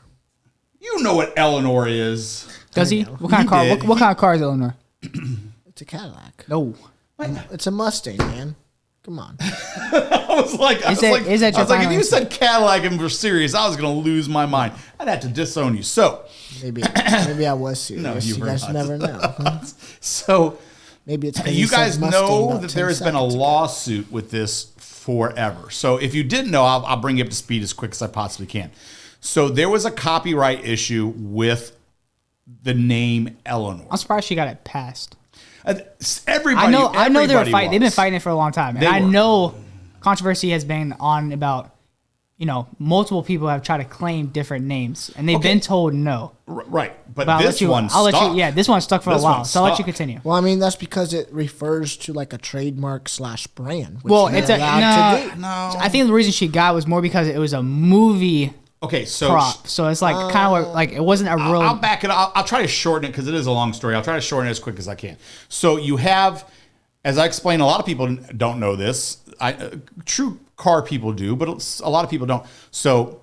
S2: You know what Eleanor is.
S4: Does he? What kind of car? What kind of car is Eleanor?
S3: It's a Cadillac.
S4: No.
S3: It's a Mustang, man. Come on.
S2: I was like, if you said Cadillac and were serious, I was going to lose my mind. I'd have to disown you. So
S3: maybe I was serious.
S2: No, you
S3: guys
S2: not.
S3: Never know.
S2: So
S3: maybe it's
S2: you guys know that there has been a lawsuit with this forever. So if you didn't know, I'll bring you up to speed as quick as I possibly can. So there was a copyright issue with the name Eleanor.
S4: I'm surprised she got it passed.
S2: Everybody,
S4: I know they were fighting. They've been fighting it for a long time, and I know controversy has been on about, multiple people have tried to claim different names, and they've been told no.
S2: Right, but this one stuck.
S4: This one stuck for a while, so I'll let you continue.
S3: Well, I mean, that's because it refers to like a trademark / brand.
S4: Well, it's no. I think the reason she got was more because it was a movie.
S2: Okay, so
S4: prop. So it's like kind of like it wasn't a real.
S2: I'll back it up. I'll try to shorten it because it is a long story. I'll try to shorten it as quick as I can. So you have, as I explained, a lot of people don't know this. True car people do, but a lot of people don't. So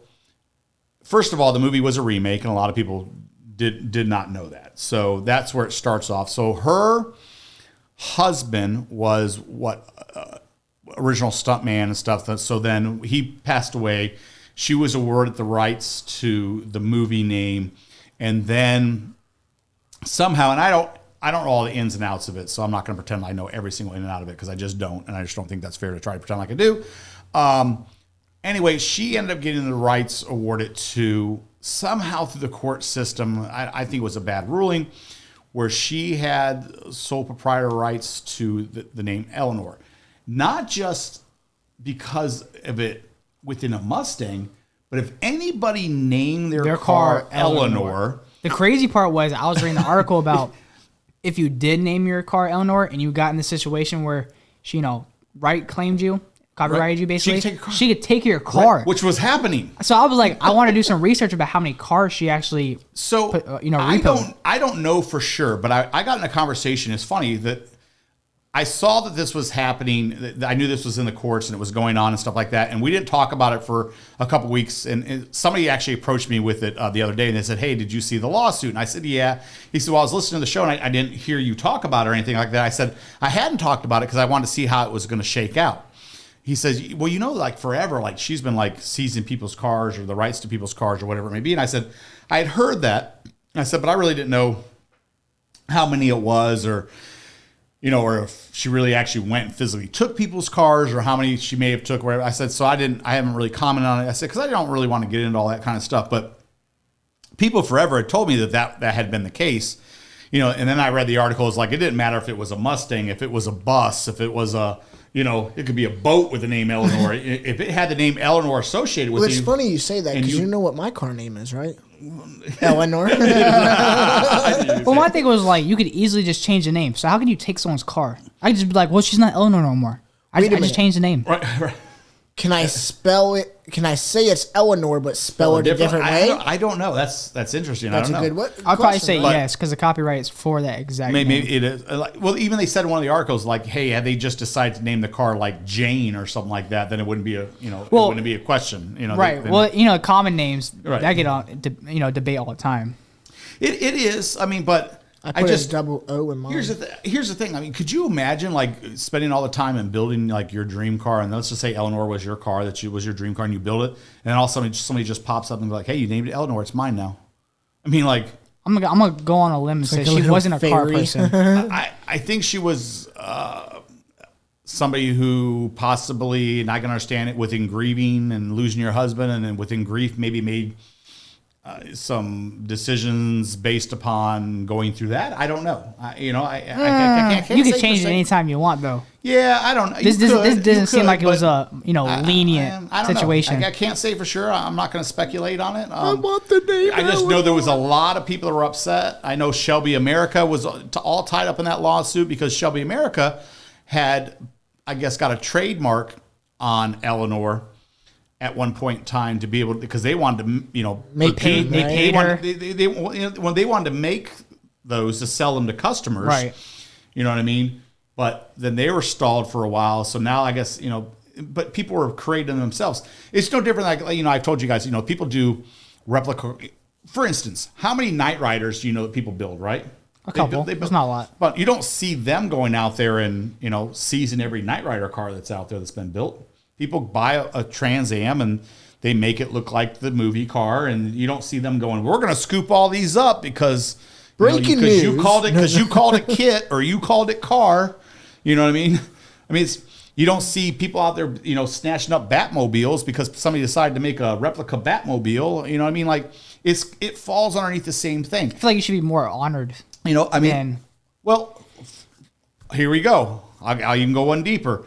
S2: first of all, the movie was a remake, and a lot of people did not know that. So that's where it starts off. So her husband was original stuntman and stuff. So then he passed away. She was awarded the rights to the movie name, and then somehow, and I don't know all the ins and outs of it, so I'm not going to pretend I know every single in and out of it because I just don't, and I just don't think that's fair to try to pretend like I do. Anyway, she ended up getting the rights awarded to somehow through the court system. I think it was a bad ruling where she had sole proprietor rights to the name Eleanor, not just because of it within a Mustang, but if anybody named their car Eleanor.
S4: The crazy part was I was reading the article about if you did name your car Eleanor and you got in the situation where she, claimed you, copyrighted you basically, she could take your car.
S2: Right, which was happening.
S4: So I was like, I want to do some research about how many cars she actually repoed.
S2: I don't know for sure, but I got in a conversation. It's funny that I saw that this was happening. I knew this was in the courts and it was going on and stuff like that. And we didn't talk about it for a couple weeks. And somebody actually approached me with it the other day and they said, "Hey, did you see the lawsuit?" And I said, "Yeah." He said, "Well, I was listening to the show and I didn't hear you talk about it or anything like that." I said, "I hadn't talked about it because I wanted to see how it was going to shake out." He says, "Well, like forever, like she's been like seizing people's cars or the rights to people's cars or whatever it may be." And I said, I had heard that. I said, but I really didn't know how many it was or or if she really actually went and physically took people's cars or how many she may have took, whatever. I said, so I haven't really commented on it. I said, because I don't really want to get into all that kind of stuff. But people forever had told me that had been the case, and then I read the article. It's like, it didn't matter if it was a Mustang, if it was a bus, if it was a, it could be a boat with the name Eleanor. If it had the name Eleanor associated with it.
S3: It's funny you say that because you know what my car name is, right? Eleanor.
S4: Well, my thing was like, you could easily just change the name. So how can you take someone's car? I could just be like, well, she's not Eleanor no more. I just changed the name.
S2: Right.
S3: Can I spell it? Can I say it's Eleanor but spell it a different way?
S2: I don't know. That's interesting.
S3: That's
S2: I don't know.
S4: I'll probably say yes because the copyright is for that exact name.
S2: Maybe it is. Well, even they said in one of the articles, like, hey, had they just decided to name the car like Jane or something like that, then it wouldn't be it wouldn't be a question.
S4: Right. Common names that get on debate all the time.
S2: It is. I mean, but
S3: I just double O in mine.
S2: Here's the thing. I mean, could you imagine like spending all the time and building like your dream car, and let's just say Eleanor was your car, was your dream car, and you build it, and then all of a sudden somebody just pops up and be like, "Hey, you named it Eleanor. It's mine now." I mean, like,
S4: I'm gonna go on a limb and say she wasn't a car person.
S2: I think she was somebody who possibly, and I can understand it, within grieving and losing your husband, and then within grief maybe made some decisions based upon going through that. I don't know. I can't
S4: you can change it anytime you want, though.
S2: Yeah, I don't know.
S4: This doesn't seem like it was a lenient situation.
S2: I can't say for sure. I'm not going to speculate on it.
S3: I want the name.
S2: I just know there was a lot of people that were upset. I know Shelby America was all tied up in that lawsuit because Shelby America had, I guess, got a trademark on Eleanor at one point in time to be able to, because they wanted to, when they wanted to make those to sell them to customers,
S4: right?
S2: You know what I mean? But then they were stalled for a while. So now I guess, but people were creating themselves. It's no different. Like, I've told you guys, people do replica. For instance, how many Knight Riders do you know that people build, right?
S4: A couple. It's not a lot.
S2: But you don't see them going out there and, seizing every Knight Rider car that's out there that's been built. People buy a Trans Am and they make it look like the movie car, and you don't see them going, we're going to scoop all these up because
S3: breaking news.
S2: You called it kit or you called it car. You know what I mean? You don't see people out there, snatching up Batmobiles because somebody decided to make a replica Batmobile. You know what I mean? Like it falls underneath the same thing.
S4: I feel like you should be more honored.
S2: Well, here we go. I'll even go one deeper.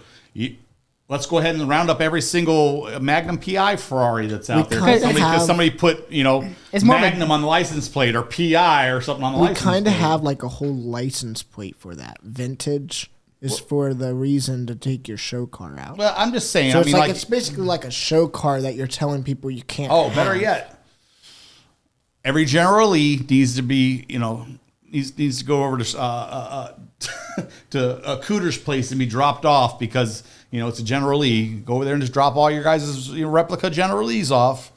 S2: Let's go ahead and round up every single Magnum PI Ferrari that's out there. Because somebody put, Magnum on the license plate or PI or something on the license plate.
S3: We kind of have like a whole license plate for that. Vintage is for the reason to take your show car out.
S2: Well, I'm just saying.
S3: So it's basically like a show car that you're telling people you can't have.
S2: Better yet. Every General Lee needs to be, needs to go over to to Cooter's place and be dropped off because it's a General Lee. Go over there and just drop all your guys' replica General Lees off.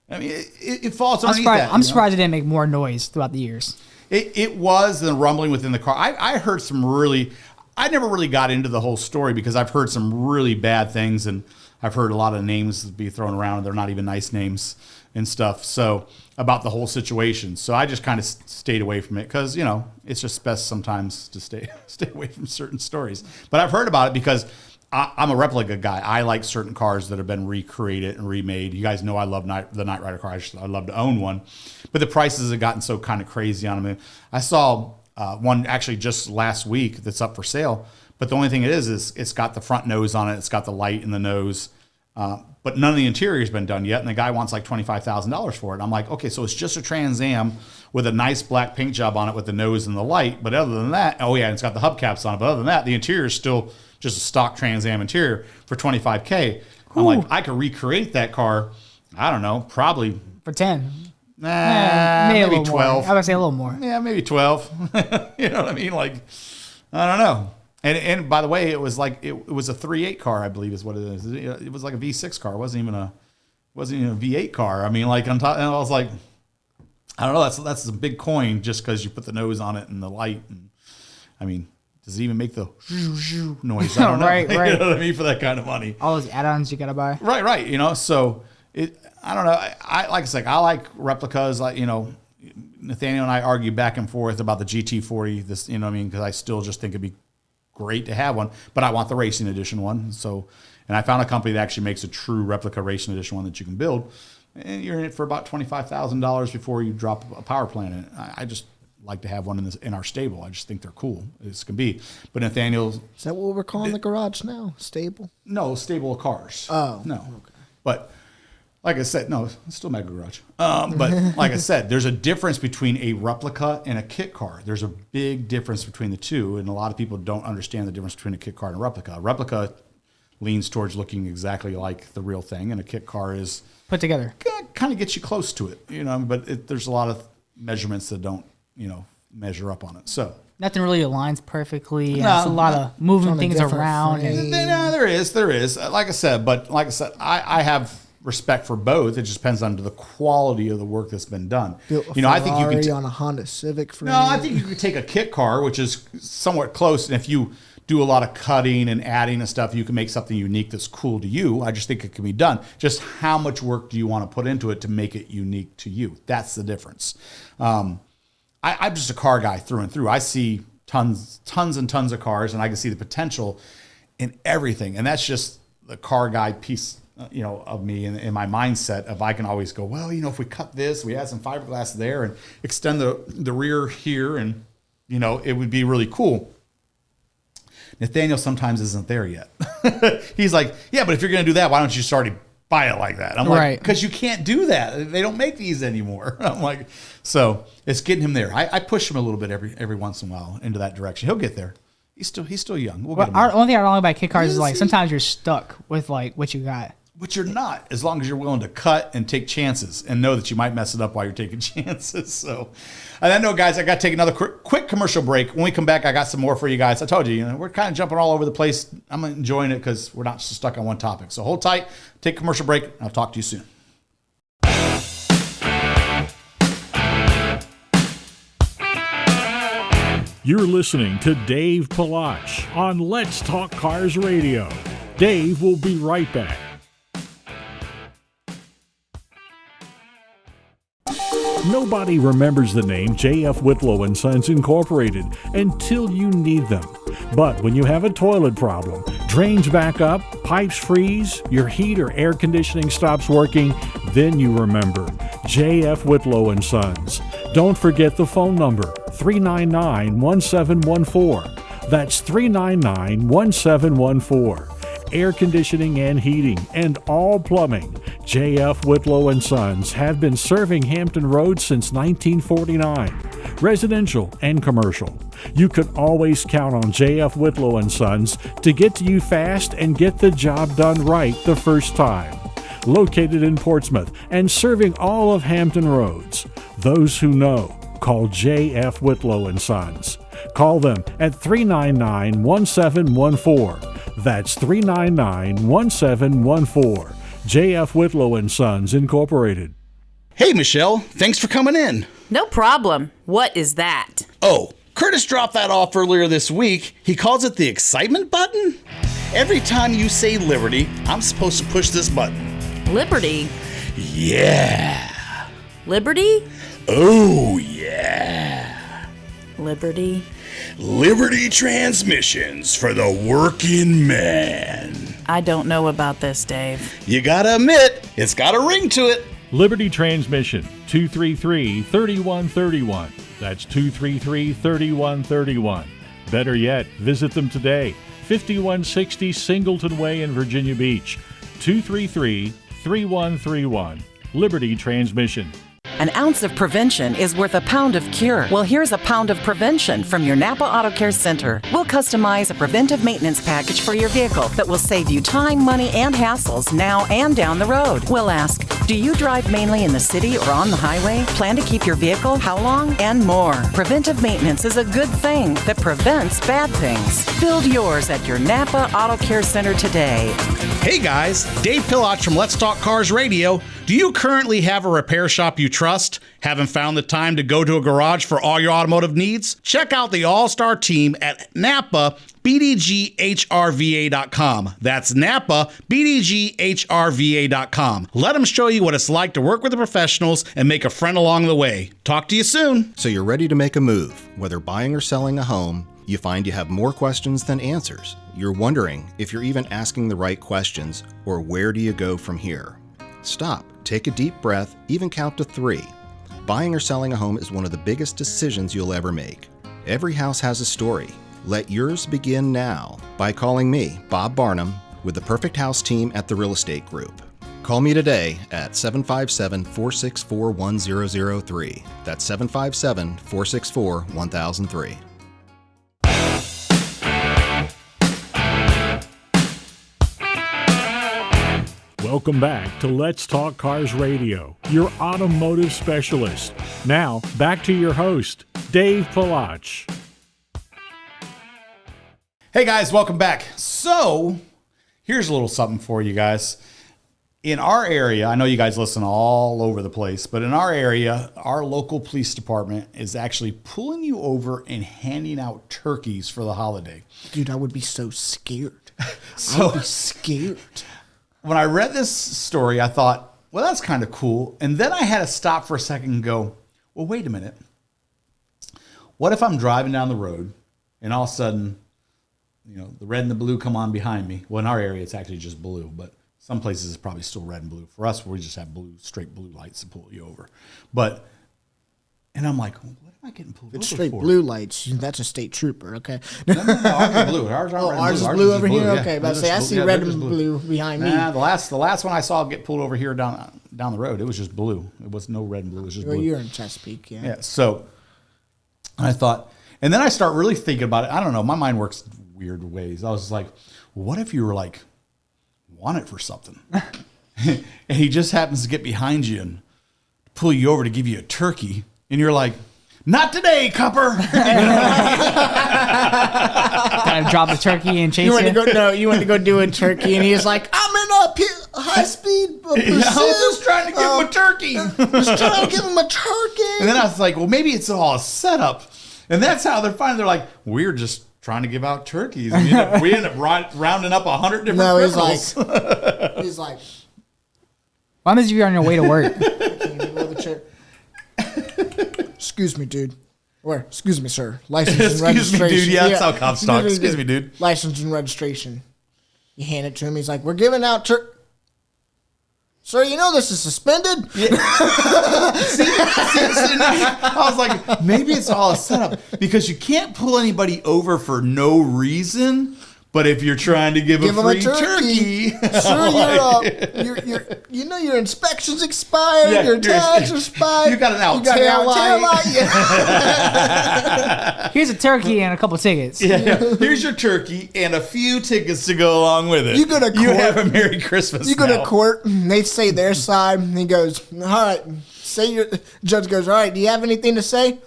S2: It falls underneath that.
S4: I'm surprised it didn't make more noise throughout the years.
S2: It was the rumbling within the car. I heard some really. I never really got into the whole story because I've heard some really bad things and I've heard a lot of names be thrown around and they're not even nice names and stuff. So about the whole situation. So I just kind of stayed away from it because, it's just best sometimes to stay away from certain stories. But I've heard about it because I'm a replica guy. I like certain cars that have been recreated and remade. You guys know I love the Knight Rider car. I'd love to own one. But the prices have gotten so kind of crazy on them. I saw one actually just last week that's up for sale. But the only thing it is it's got the front nose on it. It's got the light in the nose. But none of the interior has been done yet. And the guy wants like $25,000 for it. I'm like, okay, so it's just a Trans Am with a nice black paint job on it with the nose and the light. But other than that, it's got the hubcaps on it. But other than that, the interior is still just a stock Trans Am interior for $25K. I'm like, I could recreate that car. I don't know, probably
S4: for 10.
S2: Maybe 12.
S4: I would say a little more.
S2: Yeah, maybe 12. You know what I mean? Like, I don't know. And by the way, it was like it was a 3.8 car, I believe, is what it is. It was like a V6 car. It wasn't even a V8 car. Like on top, and I was like, I don't know. That's a big coin just because you put the nose on it and the light. And does it even make the noise? I don't know.
S4: Right.
S2: You know what I mean? For that kind of money,
S4: all those add-ons you gotta buy.
S2: Right. So I don't know. I like I said, I like replicas. Like Nathaniel and I argue back and forth about the GT40. This, because I still just think it'd be great to have one, but I want the racing edition one. So, and I found a company that actually makes a true replica racing edition one that you can build, and you're in it for about $25,000 before you drop a power plant in it. I just like to have one in our stable. I just think they're cool as can be. But Nathaniel,
S3: is that what we're calling the garage now? Stable?
S2: No, stable of cars.
S3: Oh,
S2: no.
S3: Okay.
S2: But like I said, no, it's still Mega Garage. But like I said, there's a difference between a replica and a kit car. There's a big difference between the two, and a lot of people don't understand the difference between a kit car and a replica. A replica leans towards looking exactly like the real thing, and a kit car is
S4: put together.
S2: Kind of gets you close to it, but there's a lot of measurements that don't, measure up on it. So
S4: nothing really aligns perfectly. There's a lot of moving things around.
S2: There is. Like I said, I have respect for both. It just depends on the quality of the work that's been done.
S3: Built a
S2: I think you
S3: Ferrari
S2: can
S3: on a Honda Civic frame.
S2: No, I think you could take a kit car, which is somewhat close, and if you do a lot of cutting and adding and stuff, you can make something unique that's cool to you. I just think it can be done. Just how much work do you want to put into it to make it unique to you? That's the difference. I'm just a car guy through and through. I see tons and tons of cars, and I can see the potential in everything, and that's just the car guy piece of me in my mindset of I can always go, well, if we cut this, we add some fiberglass there and extend the rear here, and it would be really cool. Nathaniel sometimes isn't there yet. He's like, yeah, but if you're going to do that, why don't you just already buy it like that? I'm like, because you can't do that. They don't make these anymore. I'm like, so it's getting him there. I push him a little bit every once in a while into that direction. He'll get there. He's still young. We'll get him there.
S4: Only thing I don't like about kit cars is like sometimes you're stuck with like what you got.
S2: But you're not, as long as you're willing to cut and take chances and know that you might mess it up while you're taking chances. So, and I know, guys, I got to take another quick commercial break. When we come back, I got some more for you guys. I told you, we're kind of jumping all over the place. I'm enjoying it because we're not just stuck on one topic. So hold tight, take a commercial break, and I'll talk to you soon.
S1: You're listening to Dave Palach on Let's Talk Cars Radio. Dave will be right back. Nobody remembers the name J.F. Whitlow & Sons Incorporated until you need them. But when you have a toilet problem, drains back up, pipes freeze, your heat or air conditioning stops working, then you remember J.F. Whitlow & Sons. Don't forget the phone number, 399-1714. That's 399-1714. Air conditioning and heating, and all plumbing. J.F. Whitlow & Sons have been serving Hampton Roads since 1949. Residential and commercial. You can always count on J.F. Whitlow & Sons to get to you fast and get the job done right the first time. Located in Portsmouth and serving all of Hampton Roads. Those who know, call J.F. Whitlow & Sons. Call them at 399-1714. That's 399-1714. J.F. Whitlow & Sons Incorporated.
S5: Hey, Michelle. Thanks for coming in.
S8: No problem. What is that?
S5: Oh, Curtis dropped that off earlier this week. He calls it the excitement button. Every time you say Liberty, I'm supposed to push this button.
S8: Liberty?
S5: Yeah.
S8: Liberty?
S5: Oh, yeah.
S8: Liberty?
S5: Liberty Transmissions for the working man.
S8: I don't know about this, Dave.
S5: You gotta admit, it's got a ring to it.
S1: Liberty Transmission, 233-3131. That's 233-3131. Better yet, visit them today. 5160 Singleton Way in Virginia Beach. 233-3131. Liberty Transmission.
S6: An ounce of prevention is worth a pound of cure. Well, here's a pound of prevention from your Napa Auto Care Center. We'll customize a preventive maintenance package for your vehicle that will save you time, money, and hassles now and down the road. We'll ask, do you drive mainly in the city or on the highway? Plan to keep your vehicle? How long? And more. Preventive maintenance is a good thing that prevents bad things. Build yours at your Napa Auto Care Center today.
S5: Hey guys, Dave Palach from Let's Talk Cars Radio. Do you currently have a repair shop you trust? Haven't found the time to go to a garage for all your automotive needs? Check out the all-star team at Napa BDGHRVA.com. That's Napa BDGHRVA.com. Let them show you what it's like to work with the professionals and make a friend along the way. Talk to you soon.
S7: So you're ready to make a move. Whether buying or selling a home, you find you have more questions than answers. You're wondering if you're even asking the right questions, or where do you go from here? Stop, take a deep breath, even count to 3. Buying or selling a home is one of the biggest decisions you'll ever make. Every house has a story. Let yours begin now by calling me, Bob Barnum, with the Perfect House team at the Real Estate Group. Call me today at 757-464-1003. That's 757-464-1003.
S1: Welcome back to Let's Talk Cars Radio, your automotive specialist. Now, back to your host, Dave Palach.
S2: Hey guys, welcome back. So, here's a little something for you guys. In our area, I know you guys listen all over the place, but in our area, our local police department is actually pulling you over and handing out turkeys for the holiday.
S3: Dude, I would be so scared. I would be scared.
S2: When I read this story, I thought, well, that's kind of cool. And then I had to stop for a second and go, well, wait a minute. What if I'm driving down the road and all of a sudden, the red and the blue come on behind me? Well, in our area, it's actually just blue, but Some places it's probably still red and blue. For us, we just have straight blue lights to pull you over. And I'm like, what am I getting pulled over for?
S3: It's straight blue lights. That's a state trooper, okay?
S2: No, ours are blue.
S3: Ours is blue over here? Okay, but I see red and blue behind me.
S2: The last one I saw get pulled over here down the road, it was just blue. It was no red and blue. It was just blue.
S3: You're in Chesapeake, yeah.
S2: Yeah, so I thought, and then I start really thinking about it. I don't know. My mind works weird ways. I was like, what if you were like wanted for something? And he just happens to get behind you and pull you over to give you a turkey. And you're like, not today, copper.
S4: Kind of drop the turkey and chase
S3: you went to go do a turkey, and he's like, I'm in a high speed pursuit.
S2: I was just trying to give him a turkey.
S3: Just trying to give him a turkey.
S2: And then I was like, well, maybe it's all a setup. And that's how they're like, we're just trying to give out turkeys. And we end up rounding up 100 different criminals.
S3: He's like,
S4: why don't you on your way to work?
S3: Excuse me, dude. Or, excuse me, sir. License and registration.
S2: Excuse me, dude. Yeah, that's how cops talk. Excuse me, dude.
S3: License and registration. You hand it to him. He's like, we're giving out Sir, you know this is suspended?
S2: Yeah. See, I was like, maybe it's all a setup. Because you can't pull anybody over for no reason. But if you're trying to give a free turkey.
S3: Sir, your inspection's expired, your tags are expired.
S2: You got an out tail light.
S4: Here's a turkey and a couple tickets.
S2: Yeah. Here's your turkey and a few tickets to go along with it.
S3: You go to court.
S2: You have a Merry Christmas.
S3: You go to court, and they say their side, and he goes, all right, judge goes, all right, do you have anything to say?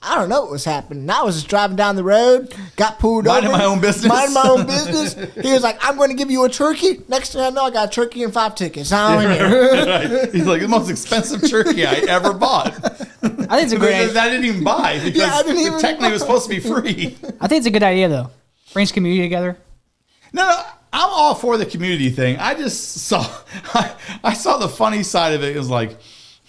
S3: I don't know what was happening. I was just driving down the road, got pulled over.
S2: Minding my own business.
S3: He was like, I'm going to give you a turkey. Next thing I know, I got a turkey and 5 tickets.
S2: Right. He's like, the most expensive turkey I ever bought.
S4: I think it's a great idea.
S2: I didn't even buy because technically it was supposed to be free.
S4: I think it's a good idea, though. Brings community together.
S2: No, I'm all for the community thing. I just saw the funny side of it. It was like,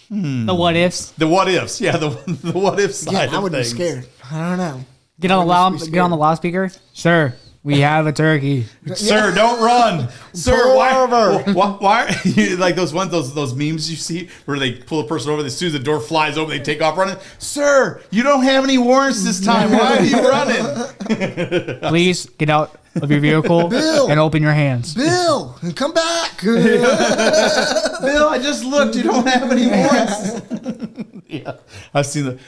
S4: the what ifs.
S2: The what ifs. Yeah, the what if side of things.
S3: I would be scared. I don't know.
S4: Get on the loudspeaker. Sir, we have a turkey.
S2: Sir, don't run. Sir,
S3: pull
S2: why
S3: over.
S2: Why are you like those memes you see where they pull a person over, as soon as the door flies open, they take off running? Sir, you don't have any warrants this time. Why are you running?
S4: Please get out of your vehicle and open your hands.
S3: Bill, come back.
S2: Bill, I just looked. You don't have any warrants. Yeah, I've seen the.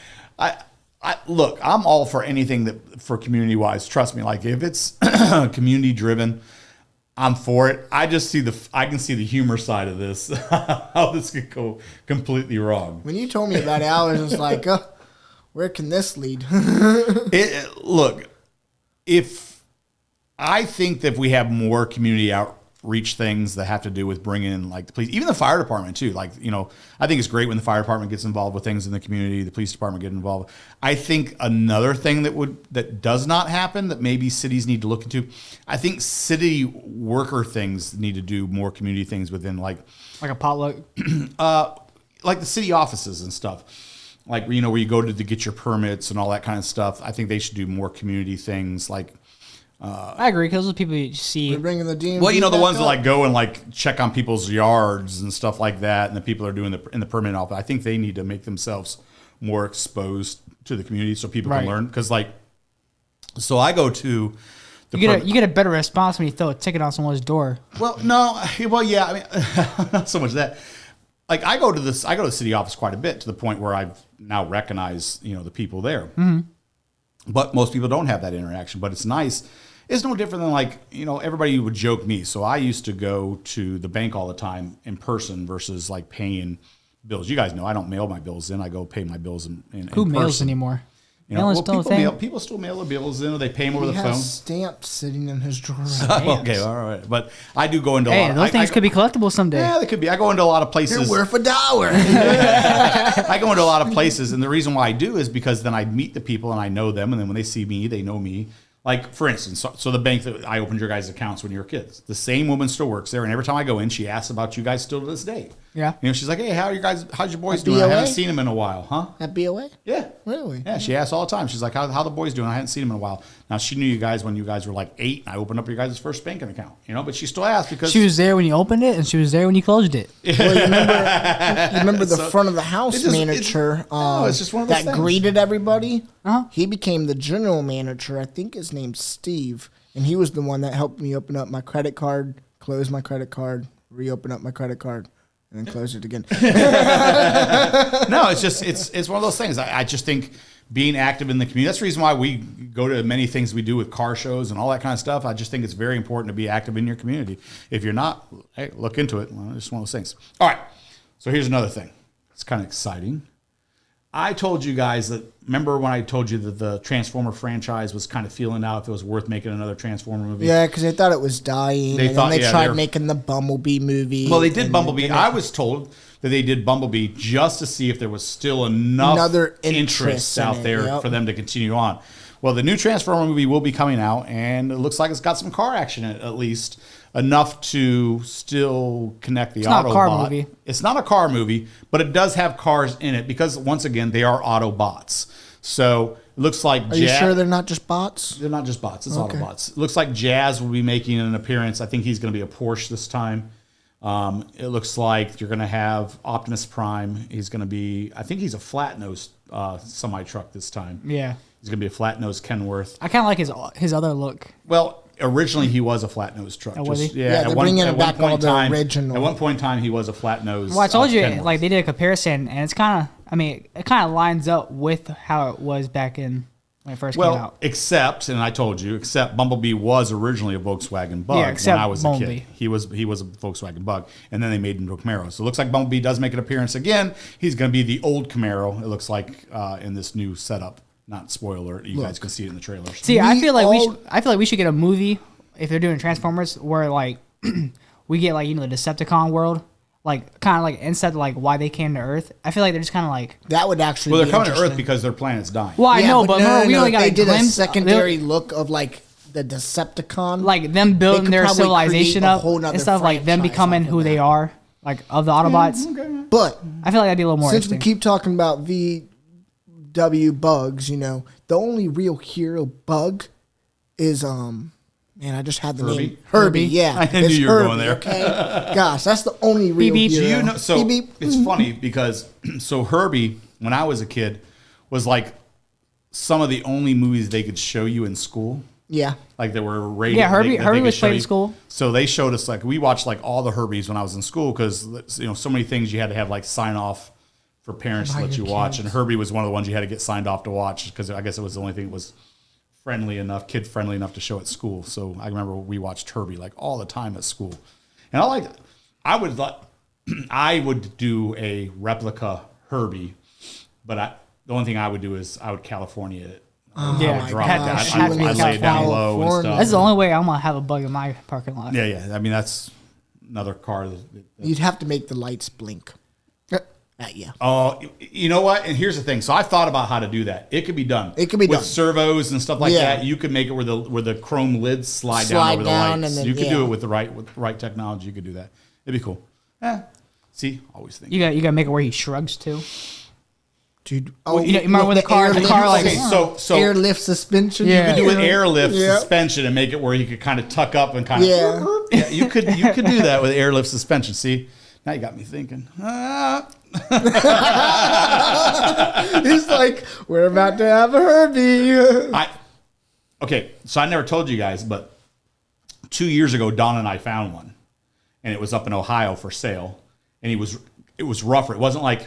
S2: Look, I'm all for anything that for community wise. Trust me, like if it's community driven, I'm for it. I can see the humor side of this. How this could go completely wrong.
S3: When you told me about it, I was just like, where can this lead?
S2: Look, I think that if we have more community outreach things that have to do with bringing in like the police, even the fire department too. Like, I think it's great when the fire department gets involved with things in the community, the police department get involved. I think another thing that does not happen that maybe cities need to look into, I think city worker things need to do more community things within like
S4: a potluck,
S2: like the city offices and stuff. Like, where you go to get your permits and all that kind of stuff. I think they should do more community things like.
S4: I agree, because those people you see.
S3: We're bringing the DMV.
S2: Well, the ones that like go and like check on people's yards and stuff like that, and the people are doing in the permit office. I think they need to make themselves more exposed to the community so people can learn. Because so I go to.
S4: You get a better response when you throw a ticket on someone's door.
S2: Well, no, yeah, I mean, not so much that. Like I go to the city office quite a bit, to the point where I've now recognized the people there. Mm-hmm. But most people don't have that interaction. But it's nice. It's no different than like, everybody would joke me. So I used to go to the bank all the time in person versus like paying bills. You guys know I don't mail my bills in. I go pay my bills in
S4: Who
S2: person.
S4: mails anymore?
S2: People still mail their bills in, or they pay them over the phone. He has
S3: stamps sitting in his drawer.
S2: Okay, all right. But I do go into a lot of...
S4: those things could be collectible someday.
S2: Yeah, they could be. I go into a lot of places.
S3: They're worth $1.
S2: I go into a lot of places, and the reason why I do is because then I meet the people, and I know them, and then when they see me, they know me. Like, for instance, so the bank that I opened your guys' accounts when you were kids, the same woman still works there, and every time I go in, she asks about you guys still to this day.
S4: Yeah.
S2: She's like, hey, how's your boys doing? I haven't seen them in a while, huh?
S3: At BOA?
S2: Yeah.
S3: Really?
S2: Yeah, she asks all the time. She's like, how the boys doing? I hadn't seen them in a while. Now, she knew you guys when you guys were like 8, and I opened up your guys' first banking account, but she still asked because...
S4: She was there when you opened it, and she was there when you closed it.
S3: Well, you remember the front of the house manager
S2: it's just one of those
S3: that
S2: things.
S3: greeted everybody?
S4: Uh-huh.
S3: He became the general manager. I think his name's Steve, and he was the one that helped me open up my credit card, close my credit card, reopen up my credit card, and then close it again.
S2: No, it's one of those things. I just think being active in the community, that's the reason why we go to many things we do with car shows and all that kind of stuff. I just think it's very important to be active in your community. If you're not, hey, look into it. Well, it's just one of those things. All right, so here's another thing. It's kind of exciting. I told you guys that, remember when I told you that the Transformer franchise was kind of feeling out if it was worth making another Transformer movie?
S3: Yeah, because they thought it was dying. Then they tried making the Bumblebee movie.
S2: Well, they did Bumblebee. I was told that they did Bumblebee just to see if there was still enough interest out there for them to continue on. Well, the new Transformer movie will be coming out, and it looks like it's got some car action in it, at least. Enough to still connect the Autobot.
S4: It's not a car movie.
S2: It's not a car movie, but it does have cars in it because, once again, they are Autobots. So it looks like...
S3: Are you sure they're not just bots?
S2: They're not just bots. It's Autobots. It looks like Jazz will be making an appearance. I think he's going to be a Porsche this time. It looks like you're going to have Optimus Prime. He's going to be... I think he's a flat-nosed semi-truck this time.
S4: Yeah.
S2: He's going to be a flat-nosed Kenworth.
S4: I kind of like his other look.
S2: Well... Originally, he was a flat-nosed truck.
S4: Oh, was he?
S3: Yeah, they're bringing back all the original.
S2: At one point in time, he was a flat-nosed
S4: Well, I told you,
S2: Kenworth.
S4: like, they did a comparison, and it's kind of, it kind of lines up with how it was back in when it first came out.
S2: Except Bumblebee was originally a Volkswagen Bug when I was a kid. He was a Volkswagen Bug, and then they made him into a Camaro. So it looks like Bumblebee does make an appearance again. He's going to be the old Camaro, it looks like, in this new setup. Not spoiler. You guys can see it in the trailers.
S4: See, I feel like we should get a movie if they're doing Transformers where like we get like the Decepticon world, like kind of like instead of like why they came to Earth. I feel like they're just kind of like
S3: that would actually.
S2: Well, they're coming to Earth because their planet's dying.
S4: Well, I know, but we only got
S3: they
S4: a
S3: did
S4: glimpse.
S3: A secondary look of like the Decepticon,
S4: like them building their civilization up and stuff, like them becoming who they are, like of the Autobots.
S3: Okay. But
S4: I feel like that'd be a little more.
S3: Since we keep talking about VW bugs, the only real hero bug is I just had the name Herbie. Yeah,
S2: I knew you were going there.
S3: Okay, gosh, that's the only real hero.
S2: It's funny because Herbie, when I was a kid, was like some of the only movies they could show you in school.
S3: Yeah,
S2: like they were rated.
S4: Yeah, Herbie was played in school.
S2: So they showed us we watched all the Herbies when I was in school because so many things you had to have sign off for parents to let you watch, and Herbie was one of the ones you had to get signed off to watch because I guess it was the only thing that was kid friendly enough to show at school. So I remember we watched Herbie all the time at school, and I would do a replica Herbie, but the only thing I would do is I would California it.
S4: I
S2: would drop it down. I'd lay it down low and stuff.
S4: That's the only way I'm gonna have a bug in my parking lot.
S2: Yeah. I mean, that's another car.
S3: You'd have to make the lights blink. Yeah.
S2: Oh, you know what? And here's the thing. So I thought about how to do that. It could be done.
S3: It could be
S2: with
S3: done.
S2: servos and stuff like that. You could make it where the chrome lids slide down over the lights.
S3: Then,
S2: you could do it with the right technology. You could do that. It'd be cool. See, always think.
S4: You got to make it where he shrugs too.
S3: Dude,
S4: you remember when the car
S2: so
S3: airlift suspension.
S2: You could do an airlift suspension and make it where you could kind of tuck up and kind of yeah. You could do that with airlift suspension. See, now you got me thinking.
S3: He's like, we're about to have a Herbie.
S2: Okay, so I never told you guys, but 2 years ago, Don and I found one, and it was up in Ohio for sale, and it was rougher. It wasn't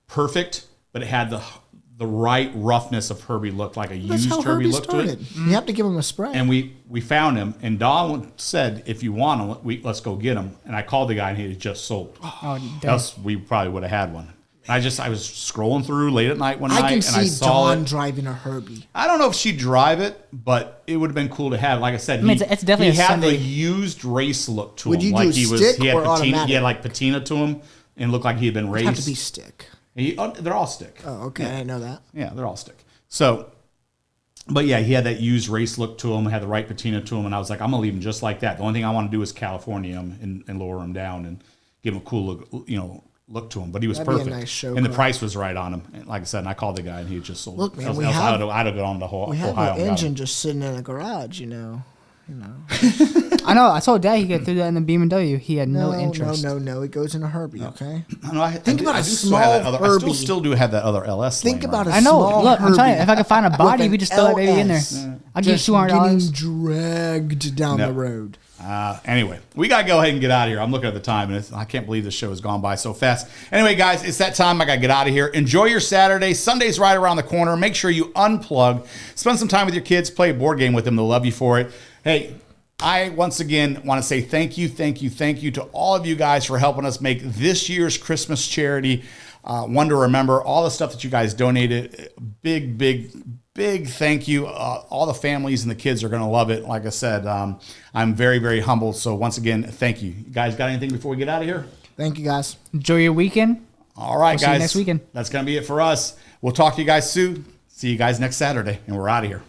S2: perfect, but it had the right roughness of Herbie look, like a used Herbie look to it.
S3: You have to give him a spray.
S2: And we found him, and Don said, if you want him, let's go get him. And I called the guy, and he had just sold. Else we probably would have had one. I was scrolling through late at night one night, and I saw
S3: Dawn driving a Herbie.
S2: I don't know if she'd drive it, but it would have been cool to have. Like I said,
S4: it's definitely
S2: he had the used race look to him.
S3: Would you do stick
S2: he had
S3: or
S2: patina,
S3: automatic?
S2: He had patina to him, and looked like he had been raced.
S3: It'd have to be stick.
S2: They're all stick.
S3: Oh, okay. I didn't know that.
S2: Yeah, they're all stick. So, but yeah, he had that used race look to him, had the right patina to him, and I was like, I'm gonna leave him just like that. The only thing I want to do is California him and lower him down and give him a cool look to him, but he was
S3: That'd be a
S2: perfect.
S3: nice show
S2: and the
S3: car.
S2: price was right on him. And like I said, and I called the guy, and he just sold.
S3: Look, man,
S2: I'd have gone to
S3: we have
S2: Ohio.
S3: an engine just sitting in a garage,
S4: I know. I told Dad he could through that in the BMW. He had no interest.
S3: No. It goes in a Herbie, okay?
S2: Think about a small Herbie. I still do have that other LS.
S3: Think about a
S4: I know.
S3: small
S4: Look,
S3: Herbie.
S4: I'm telling you, if I could find a body, we just throw that baby in there. I'll give you $200.
S3: Dragged down the road.
S2: Anyway, we got to go ahead and get out of here. I'm looking at the time, and I can't believe this show has gone by so fast. Anyway, guys, it's that time. I got to get out of here. Enjoy your Saturday. Sunday's right around the corner. Make sure you unplug. Spend some time with your kids. Play a board game with them. They'll love you for it. Hey, I, once again, want to say thank you to all of you guys for helping us make this year's Christmas charity one to remember. All the stuff that you guys donated, big thank you. All the families and the kids are going to love it. Like I said, I'm very, very humbled. So once again, thank you. You guys got anything before we get out of here?
S3: Thank you, guys.
S4: Enjoy your weekend.
S2: All right, guys.
S4: See you next weekend.
S2: That's going to be it for us. We'll talk to you guys soon. See you guys next Saturday, and we're out of here.